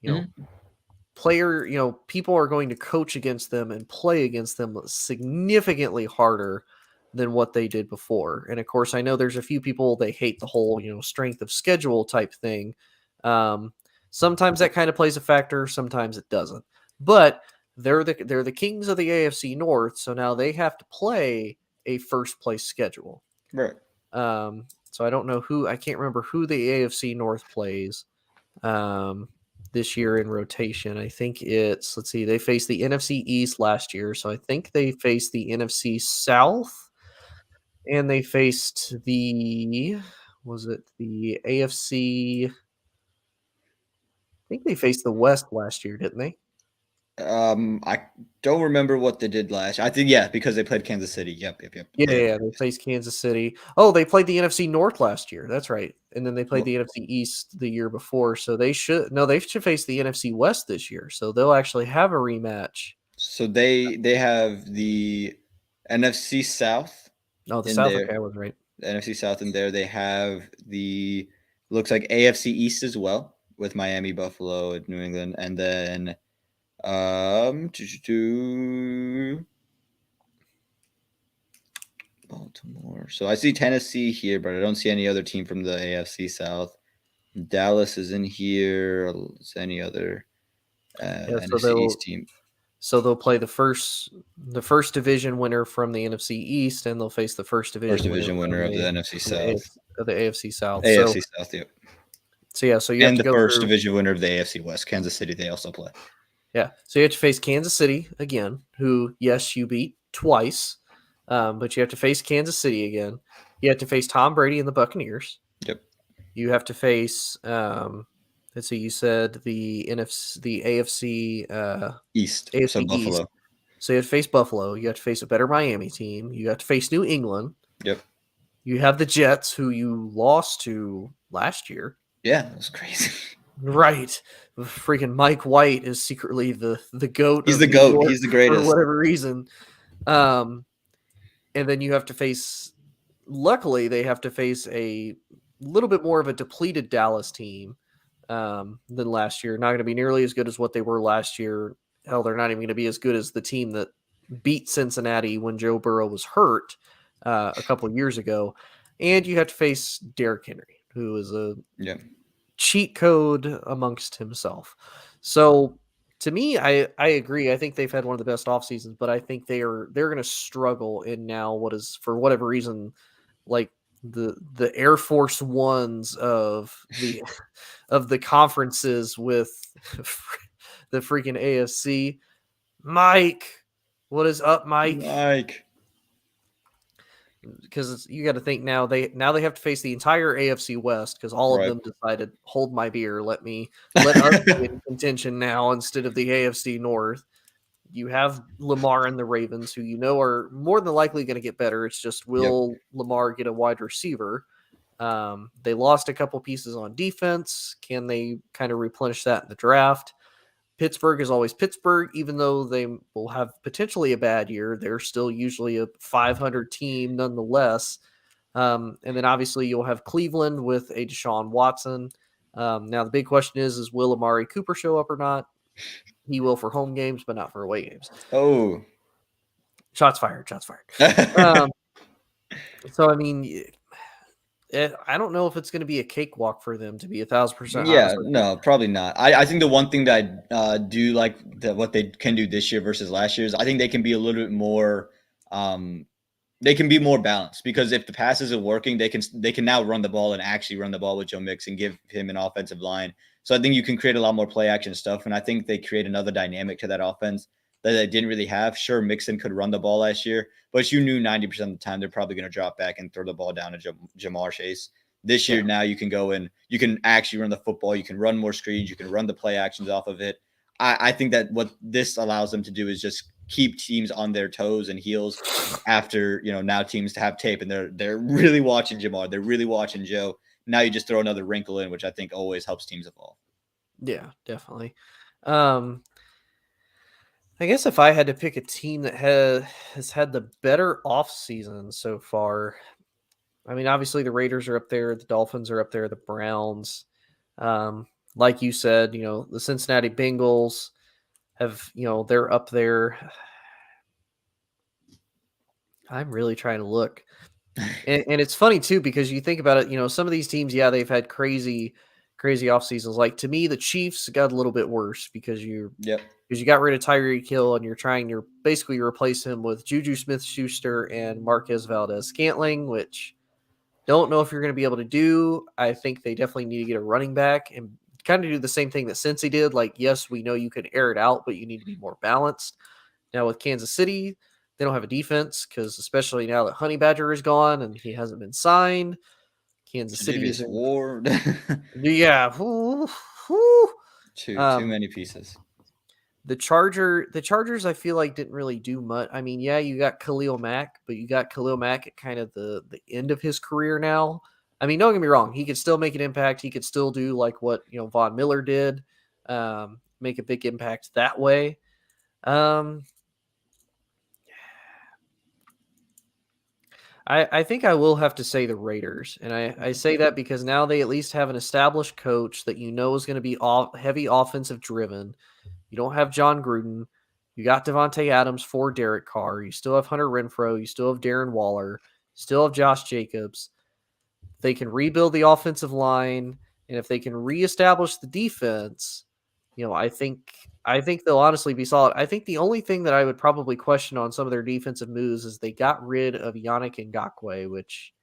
People are going to coach against them and play against them significantly harder than what they did before. And of course, I know there's a few people, they hate the whole, strength of schedule type thing. Sometimes that kind of plays a factor. Sometimes it doesn't, but they're the kings of the AFC North. So now they have to play a first place schedule. Right. So I don't know I can't remember who the AFC North plays this year in rotation. I think it's, they faced the NFC East last year. So I think they faced the NFC South. And they faced the AFC? I think they faced the West last year, didn't they? I don't remember what they did last year. I think, because they played Kansas City. Yep. Yeah, they faced Kansas City. Oh, they played the NFC North last year. That's right. And then they played the NFC East the year before. So they should face the NFC West this year. So they'll actually have a rematch. So they have the NFC South. Oh, the South. Okay, I was right. The NFC South in there. They have looks like AFC East as well with Miami, Buffalo, and New England, and then Baltimore. So I see Tennessee here, but I don't see any other team from the AFC South. Dallas is in here. Is any other NFC East team? So they'll play the first division winner from the NFC East, and they'll face the first division winner of the NFC South. Of the AFC South. AFC South, yep. So you have to go first division winner of the AFC West, Kansas City. They also play. Yeah, so you have to face Kansas City again, who, yes, you beat twice, but you have to face Kansas City again. You have to face Tom Brady and the Buccaneers. Yep. You have to face. You said the AFC East. AFC so Buffalo. East. So you have to face Buffalo. You have to face a better Miami team. You have to face New England. Yep. You have the Jets, who you lost to last year. Yeah, that was crazy. Right. Freaking Mike White is secretly the GOAT He's of the New GOAT. York He's the for greatest. whatever reason. And then you have to face, luckily, they have to face a little bit more of a depleted Dallas team than last year. Not going to be nearly as good as what they were last year. Hell, they're not even going to be as good as the team that beat Cincinnati when Joe Burrow was hurt a couple of years ago. And you have to face Derrick Henry, who is a cheat code amongst himself. So to me, I agree. I think they've had one of the best off seasons, but I think they're going to struggle in now what is, for whatever reason, like the Air Force Ones of the conferences with the freaking AFC. Mike, what is up, Mike? Because you got to think now they have to face the entire AFC West because all of them decided, hold my beer, let us be in contention now instead of the AFC North. You have Lamar and the Ravens, who you know are more than likely going to get better. It's just, will Lamar get a wide receiver? They lost a couple pieces on defense. Can they kind of replenish that in the draft? Pittsburgh is always Pittsburgh, even though they will have potentially a bad year. They're still usually a 500 team nonetheless. And then obviously you'll have Cleveland with a Deshaun Watson. Now the big question is will Amari Cooper show up or not? He will for home games, but not for away games. Oh. Shots fired. So, I mean, I don't know if it's going to be a cakewalk for them, to be 1,000% Yeah, honest with you. no, probably not. I think the one thing that I do like that what they can do this year versus last year is I think they can be a little bit more they can be more balanced, because if the pass isn't working, they can now run the ball and actually run the ball with Joe Mixon and give him an offensive line. So I think you can create a lot more play action stuff, and I think they create another dynamic to that offense that they didn't really have. Sure, Mixon could run the ball last year, but you knew 90% of the time they're probably going to drop back and throw the ball down to Jamar Chase. This year, now you can go and you can actually run the football. You can run more screens. You can run the play actions off of it. I think that what this allows them to do is just keep teams on their toes and heels after, now teams have tape and they're really watching Jamar. They're really watching Joe. Now you just throw another wrinkle in, which I think always helps teams evolve. Yeah, definitely. I guess if I had to pick a team that has had the better off season so far, I mean, obviously the Raiders are up there, the Dolphins are up there, the Browns. Like you said, the Cincinnati Bengals have, they're up there. I'm really trying to look. And it's funny too, because you think about it, some of these teams, they've had crazy off seasons. Like, to me, the Chiefs got a little bit worse because you got rid of Tyreek Hill and you're basically replace him with Juju Smith-Schuster and Marquez Valdez-Scantling, which don't know if you're going to be able to do. I think they definitely need to get a running back and kind of do the same thing that Cincy did. Like, yes, we know you can air it out, but you need to be more balanced. Now with Kansas City, they don't have a defense, because especially now that Honey Badger is gone and he hasn't been signed, Kansas City is Ward. Yeah. Too many pieces. The Chargers, I feel like didn't really do much. I mean, you got Khalil Mack, but you got Khalil Mack at kind of the end of his career now. I mean, don't get me wrong, he could still make an impact. He could still do like what Von Miller did, make a big impact that way. I think I will have to say the Raiders, and I say that because now they at least have an established coach that is going to be heavy offensive driven. You don't have John Gruden. You got Devontae Adams for Derek Carr. You still have Hunter Renfrow. You still have Darren Waller. You still have Josh Jacobs. They can rebuild the offensive line, and if they can reestablish the defense, I think they'll honestly be solid. I think the only thing that I would probably question on some of their defensive moves is they got rid of Yannick Ngakoue, which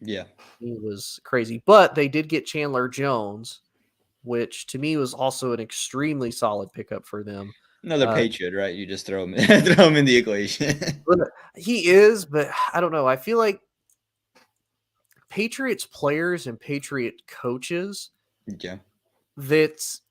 he was crazy. But they did get Chandler Jones, which to me was also an extremely solid pickup for them. Another Patriot, right? You just throw him in the equation. He is, but I don't know. I feel like Patriots players and Patriot coaches, that's,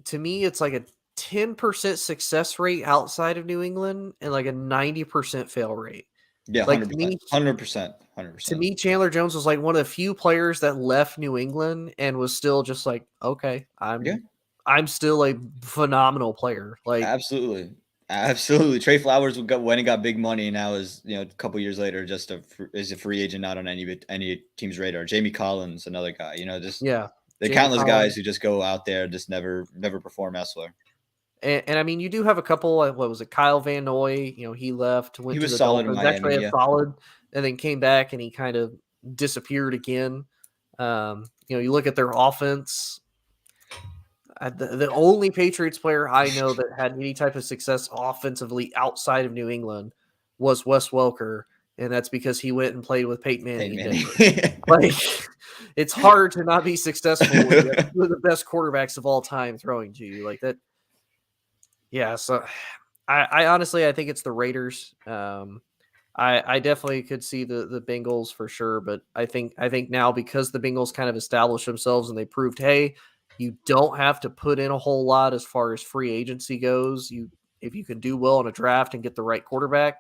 to me, it's like 10% success rate outside of New England and like a 90% fail rate. Yeah, Like 100%. 100%. 100%. to me, Chandler Jones was like one of the few players that left New England and was still just like, okay, I'm still a phenomenal player. Like, Absolutely. Absolutely. Trey Flowers went and got big money, and now is, a couple years later just is a free agent, not on any team's radar. Jamie Collins, another guy. Just yeah, the Jamie countless Collins. guys who just go out there, just never perform elsewhere. And I mean, you do have a couple. What was it? Kyle Van Noy. He left, went He to was the solid in Dolphins. Miami, Actually, yeah. solid, and then came back and he kind of disappeared again. You look at their offense. The only Patriots player I know that had any type of success offensively outside of New England was Wes Welker, and that's because he went and played with Peyton Manning in Denver. Like, it's hard to not be successful when you have two of the best quarterbacks of all time throwing to you like that. Yeah, so I honestly think it's the Raiders. I definitely could see the Bengals for sure, but I think now because the Bengals kind of established themselves and they proved, hey, you don't have to put in a whole lot as far as free agency goes. If you can do well in a draft and get the right quarterback,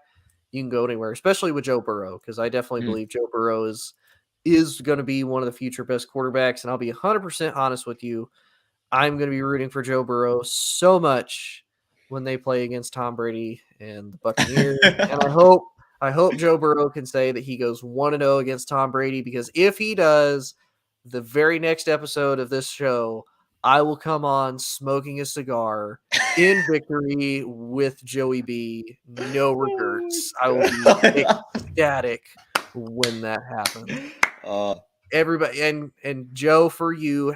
you can go anywhere, especially with Joe Burrow, because I definitely believe Joe Burrow is going to be one of the future best quarterbacks. And I'll be 100% honest with you, I'm going to be rooting for Joe Burrow so much when they play against Tom Brady and the Buccaneers. And I hope Joe Burrow can say that he goes 1-0 against Tom Brady, because if he does, the very next episode of this show, I will come on smoking a cigar in victory with Joey B. No regrets. I will be ecstatic when that happens. Everybody and Joe, for you,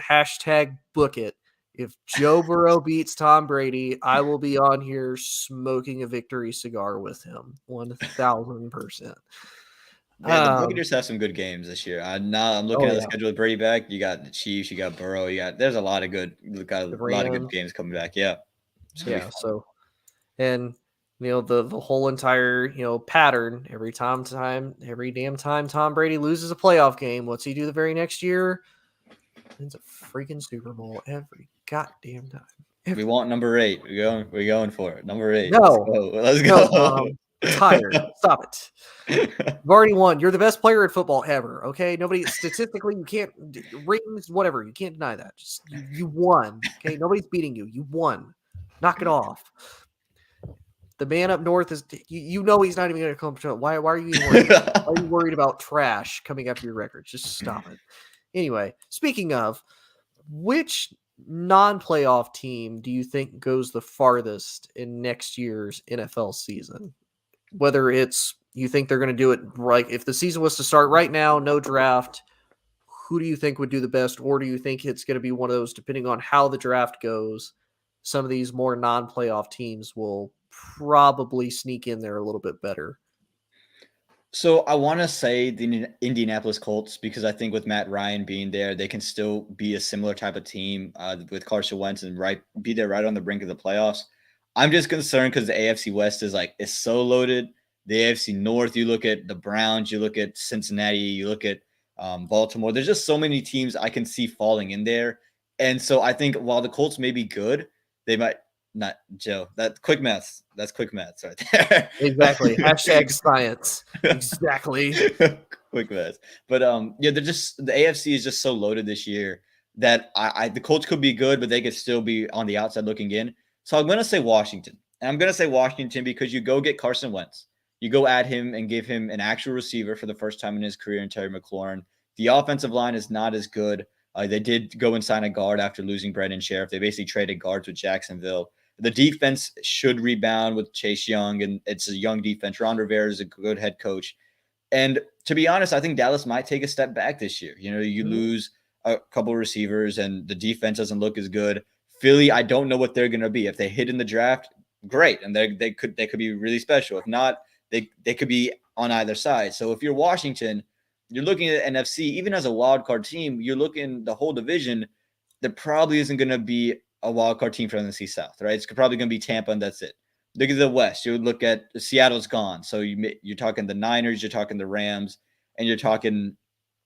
#book it. If Joe Burrow beats Tom Brady, I will be on here smoking a victory cigar with him. 1,000%. Yeah, the Buccaneers have some good games this year. I'm looking at the schedule with Brady back. You got the Chiefs, you got Burrow, there's a lot of good games coming back. Yeah. Yeah. So, and the whole entire pattern, every damn time Tom Brady loses a playoff game, what's he do the very next year? Wins a freaking Super Bowl every goddamn time. We want number 8. We're going for it. Number 8. No, let's go. No, tired. Stop it. You've already won. You're the best player at football ever. Okay, nobody statistically, you can't rings, whatever. You can't deny that. Just you won. Okay, nobody's beating you. You won. Knock it off. The man up north is. He's not even going to come. Why are you even worried? Why are you worried about trash coming after your records? Just stop it. Anyway, speaking of, which non-playoff team do you think goes the farthest in next year's NFL season? Whether it's you think they're going to do it right, if the season was to start right now, no draft, who do you think would do the best? Or do you think it's going to be one of those, depending on how the draft goes, some of these more non-playoff teams will probably sneak in there a little bit better? So I want to say the Indianapolis Colts, because I think with Matt Ryan being there, they can still be a similar type of team with Carson Wentz and be there right on the brink of the playoffs. I'm just concerned because the AFC West is so loaded. The AFC North, you look at the Browns, you look at Cincinnati, you look at Baltimore. There's just so many teams I can see falling in there. And so I think while the Colts may be good, they might not. Joe, that's quick maths right there. Exactly. #science. Exactly. Quick maths. But the AFC is just so loaded this year that the Colts could be good, but they could still be on the outside looking in. So I'm going to say Washington. And I'm going to say Washington because you go get Carson Wentz. You go at him and give him an actual receiver for the first time in his career in Terry McLaurin. The offensive line is not as good. They did go and sign a guard after losing Brendan Sheriff. They basically traded guards with Jacksonville. The defense should rebound with Chase Young, and it's a young defense. Ron Rivera is a good head coach. And to be honest, I think Dallas might take a step back this year. You lose a couple of receivers, and the defense doesn't look as good. Philly, I don't know what they're going to be. If they hit in the draft, great, and they could be really special. If not, they could be on either side. So if you're Washington, you're looking at NFC, even as a wild card team, you're looking the whole division. There probably isn't going to be a wild card team from the NFC South, right? It's probably going to be Tampa, and that's it. Look at the West. You would look at Seattle's gone. So you're talking the Niners, you're talking the Rams, and you're talking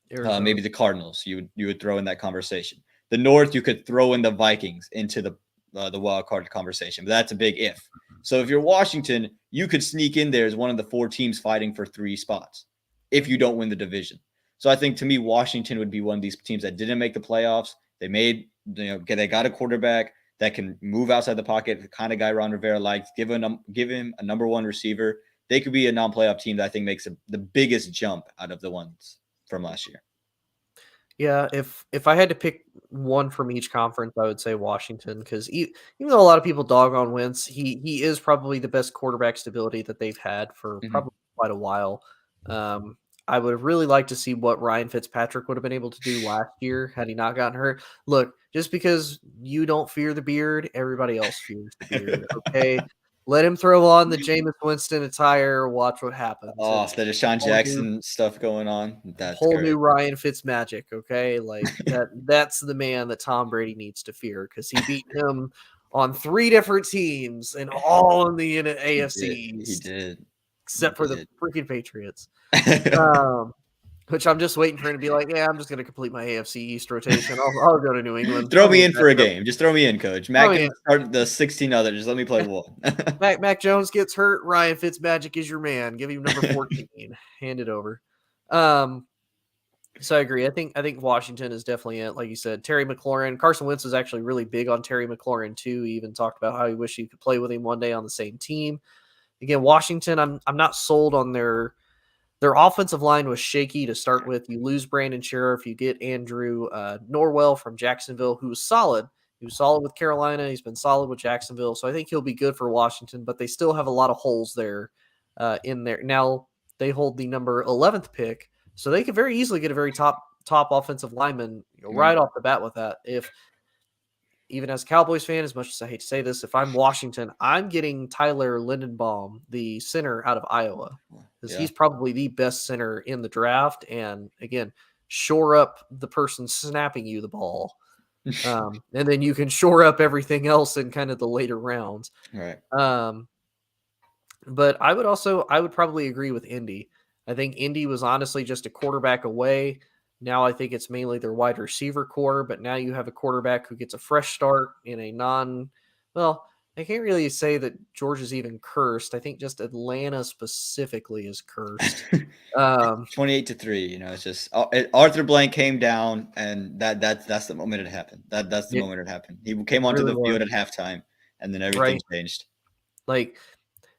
maybe the Cardinals. You would throw in that conversation. The North, you could throw in the Vikings into the the wild card conversation, but that's a big if. So if you're Washington, you could sneak in there as one of the 4 teams fighting for 3 spots if you don't win the division. So I think to me, Washington would be one of these teams that didn't make the playoffs. They made, they got a quarterback that can move outside the pocket, the kind of guy Ron Rivera likes, give him a number 1 receiver. They could be a non-playoff team that I think makes the biggest jump out of the ones from last year. Yeah, if I had to pick one from each conference, I would say Washington, because even though a lot of people dog on Wentz, he is probably the best quarterback stability that they've had for probably quite a while. I would have really liked to see what Ryan Fitzpatrick would have been able to do last year had he not gotten hurt. Look, just because you don't fear the beard, everybody else fears the beard. Okay, let him throw on the Jameis Winston attire. Watch what happens. Oh, It's the Deshaun Jackson stuff going on. That's whole great. new Ryan Fitzmagic. Okay, like that's the man that Tom Brady needs to fear, because he beat him on 3 different teams and all in the AFC He did. Except for the freaking Patriots. Which I'm just waiting for him to be like, yeah, I'm just going to complete my AFC East rotation. I'll go to New England. Throw me in for a game. Just throw me in, coach. Mac can start the 16 others. Just let me play one. Mac Jones gets hurt. Ryan Fitzmagic is your man. Give him number 14. Hand it over. So I agree. I think Washington is definitely it. Like you said, Terry McLaurin. Carson Wentz was actually really big on Terry McLaurin too. He even talked about how he wished he could play with him one day on the same team. Again, Washington, I'm not sold on their offensive line was shaky to start with. You lose Brandon Sheriff. You get Andrew Norwell from Jacksonville, who was solid. He was solid with Carolina. He's been solid with Jacksonville. So I think he'll be good for Washington, but they still have a lot of holes there in there. Now, they hold the number 11th pick, so they could very easily get a very top offensive lineman right off the bat with that. Even as a Cowboys fan, as much as I hate to say this, if I'm Washington, I'm getting Tyler Lindenbaum, the center out of Iowa, because he's probably the best center in the draft. And again, shore up the person snapping you the ball. And then you can shore up everything else in kind of the later rounds. Right. But I would probably agree with Indy. I think Indy was honestly just a quarterback away. Now I think it's mainly their wide receiver core, but now you have a quarterback who gets a fresh start in a I can't really say that Georgia's even cursed. I think just Atlanta specifically is cursed. 28-3, it's just Arthur Blank came down, and that's the moment it happened. That's the moment it happened. He came onto the field at halftime, and then everything changed. Like,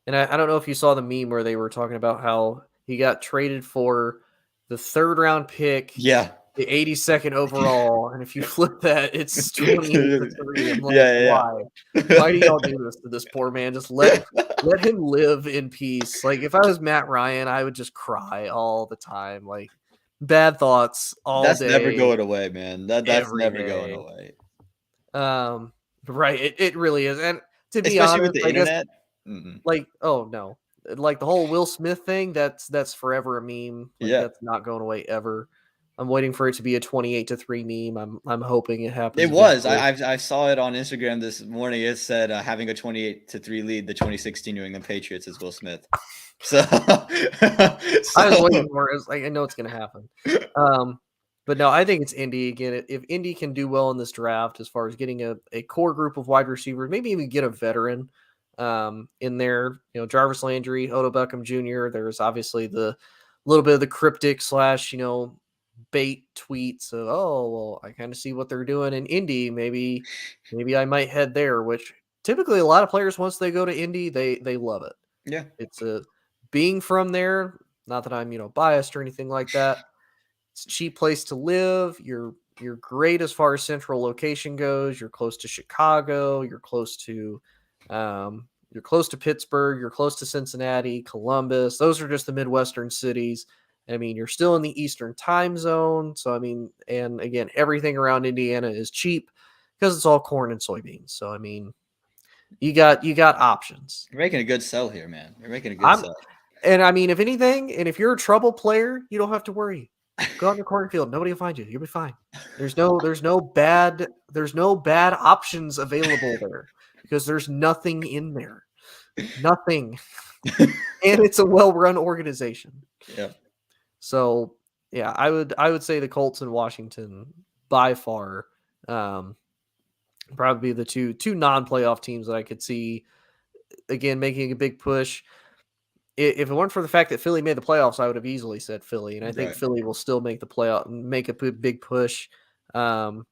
and I don't know if you saw the meme where they were talking about how he got traded for the 3rd round pick, the 82nd overall, and if you flip that, it's 28-3. I'm like, why do y'all do this to this poor man? Just let him live in peace. Like, if I was Matt Ryan, I would just cry all the time. Like, bad thoughts all day. That's never going away, man. That's never going away. Right. It really is. And to be especially honest, with the internet. Like, oh no. Like the whole Will Smith thing, that's forever a meme. Like, that's not going away ever. I'm waiting for it to be a 28-3 meme. I'm hoping it happens. It was. I saw it on Instagram this morning. It said having a 28-3 lead, the 2016 New England Patriots is Will Smith. So I was waiting for it. I know it's going to happen. But no, I think it's Indy again. If Indy can do well in this draft, as far as getting a core group of wide receivers, maybe even get a veteran in there, Jarvis Landry, Odell Beckham Jr. There's obviously the little bit of the cryptic / bait tweets of, I kind of see what they're doing in Indy. Maybe I might head there, which typically a lot of players, once they go to Indy, they love it. Yeah. It's being from there. Not that I'm, biased or anything like that. It's a cheap place to live. You're great as far as central location goes. You're close to Chicago. You're close to Pittsburgh. You're close to Cincinnati, Columbus. Those are just the Midwestern cities. I mean, you're still in the Eastern time zone. So, I mean, and again, everything around Indiana is cheap because it's all corn and soybeans. So, I mean, you got options. You're making a good sell here, man. You're making a good sell. And I mean, if anything, and if you're a trouble player, you don't have to worry. Go out in the cornfield. Nobody will find you. You'll be fine. There's no bad options available there because there's nothing in there. Nothing. And it's a well-run organization. Yeah. So, yeah, I would say the Colts and Washington by far. Probably the two non-playoff teams that I could see again making a big push. If it weren't for the fact that Philly made the playoffs, I would have easily said Philly, and I think Right. Philly will still make the playoff, make a big push. I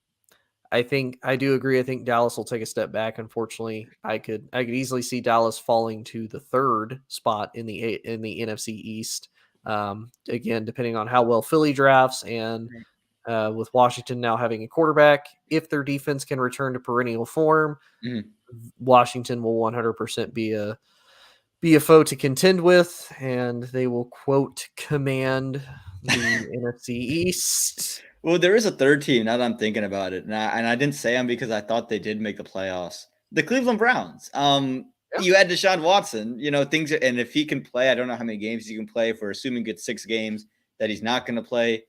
do agree. I think Dallas will take a step back. Unfortunately, I could easily see Dallas falling to the 3rd spot in the NFC East. Again, depending on how well Philly drafts, and with Washington now having a quarterback, if their defense can return to perennial form, Washington will 100% be a foe to contend with, and they will, quote, command the NFC East. Well, there is a third team now that I'm thinking about it, and I didn't say them because I thought they did make the playoffs. The Cleveland Browns. You had Deshaun Watson, things, and if he can play, I don't know how many games he can play. For assuming it's 6 games that he's not going to play,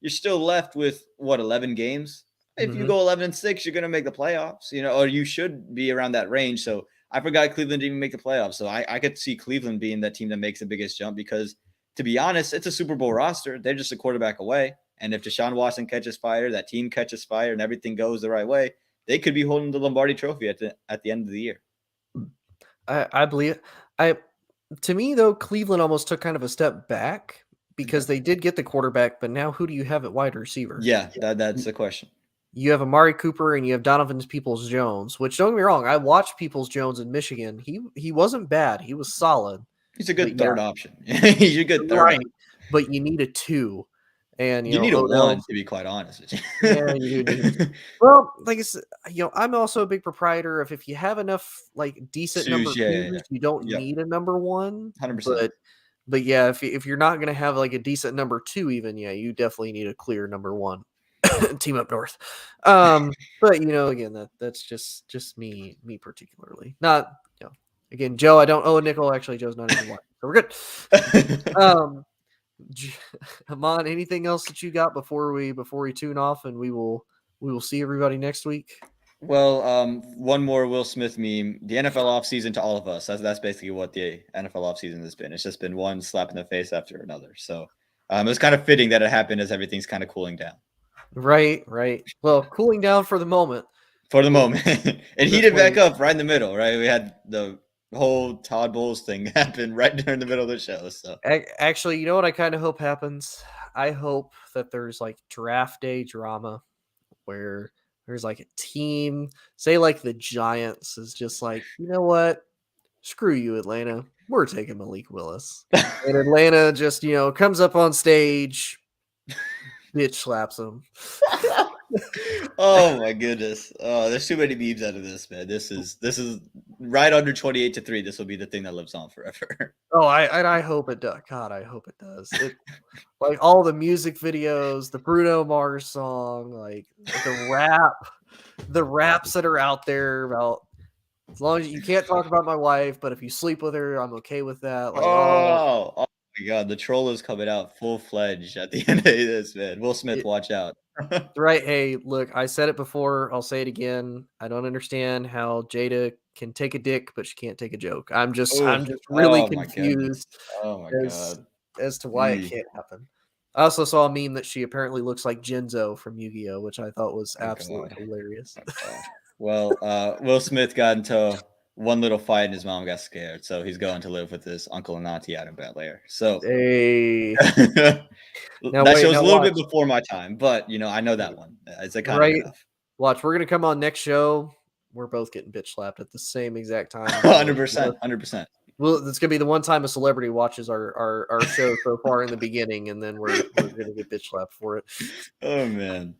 you're still left with 11 games. If you go 11-6, you're going to make the playoffs, or you should be around that range. So I forgot Cleveland didn't even make the playoffs. So I could see Cleveland being that team that makes the biggest jump because, to be honest, it's a Super Bowl roster. They're just a quarterback away. And if Deshaun Watson catches fire, that team catches fire, and everything goes the right way, they could be holding the Lombardi Trophy at the end of the year. I believe. To me, though, Cleveland almost took kind of a step back because they did get the quarterback, but now who do you have at wide receiver? Yeah, that's the question. You have Amari Cooper and you have Donovan Peoples-Jones, which, don't get me wrong, I watched Peoples-Jones in Michigan. He wasn't bad. He was solid. He's a good third option. He's a good third option. But you need a 2. And you need a 1, to be quite honest with you. Yeah, you do. Well, like I said, I'm also a big proprietor of if you have enough decent number 2s, you don't need a number 1. 100%. But yeah, if you're not going to have a decent number 2, even, you definitely need a clear number 1. Team up north. But again, that's just me particularly. Not again, Joe, I don't owe a nickel. Actually, Joe's not even one, so we're good. Amon, anything else that you got before we tune off, and we will see everybody next week? Well, one more Will Smith meme. The NFL offseason to all of us. That's basically what the NFL offseason has been. It's just been one slap in the face after another. So it was kind of fitting that it happened as everything's kind of cooling down. Right. Well, cooling down for the moment. It heated back up right in the middle, right? We had the whole Todd Bowles thing happen right during the middle of the show. So actually, you know what I kind of hope happens? I hope that there's draft day drama where there's a team, say the Giants is just you know what? Screw you, Atlanta. We're taking Malik Willis. And Atlanta just, comes up on stage, bitch slaps him. Oh my goodness. Oh, there's too many memes out of this, man. This is right under 28-3. This will be the thing that lives on forever. Oh, I hope it does. God, I hope it does. All the music videos, the Bruno Mars song, the raps that are out there about as long as you can't talk about my wife, but if you sleep with her, I'm okay with that. Oh my God, the troll is coming out full-fledged at the end of this, man. Will Smith, watch out. Right. Hey, look, I said it before. I'll say it again. I don't understand how Jada can take a dick, but she can't take a joke. I'm just really confused as to why it can't happen. I also saw a meme that she apparently looks like Jinzo from Yu-Gi-Oh, which I thought was absolutely hilarious. Well, Will Smith got into one little fight and his mom got scared, so he's going to live with his uncle and auntie out in Bel Air. So hey. That show's a little bit before my time, but I know that one. It's kind of enough. Watch, we're gonna come on next show. We're both getting bitch slapped at the same exact time. 100%. Well, it's gonna be the one time a celebrity watches our show so far in the beginning, and then we're gonna get bitch slapped for it. Oh man.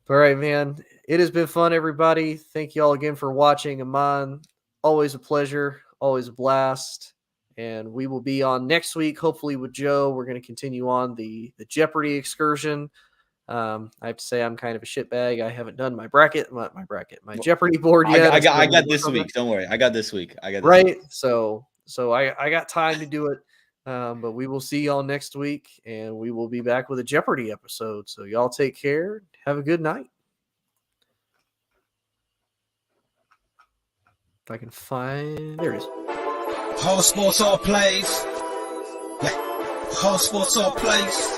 All right, man. It has been fun, everybody. Thank you all again for watching. Amon, always a pleasure, always a blast. And we will be on next week, hopefully with Joe. We're going to continue on the Jeopardy excursion. I have to say I'm kind of a shitbag. I haven't done my Jeopardy board yet. I got this week. Don't worry. I got this week. Right. So I got time to do it. But we will see y'all next week, and we will be back with a Jeopardy episode. So y'all take care. Have a good night. If I can find, there it is. Whole sports, all plays. Yeah. Whole sports, all plays.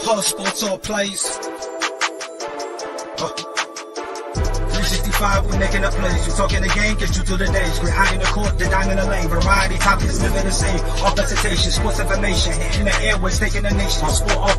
Whole sports, all plays. 365, we making a place. We talking the game, get you through the days. We're high in the court, the dime in the lane. Variety topics, living the same. All presentation, sports information, hitting the airways, taking the nation. Sport all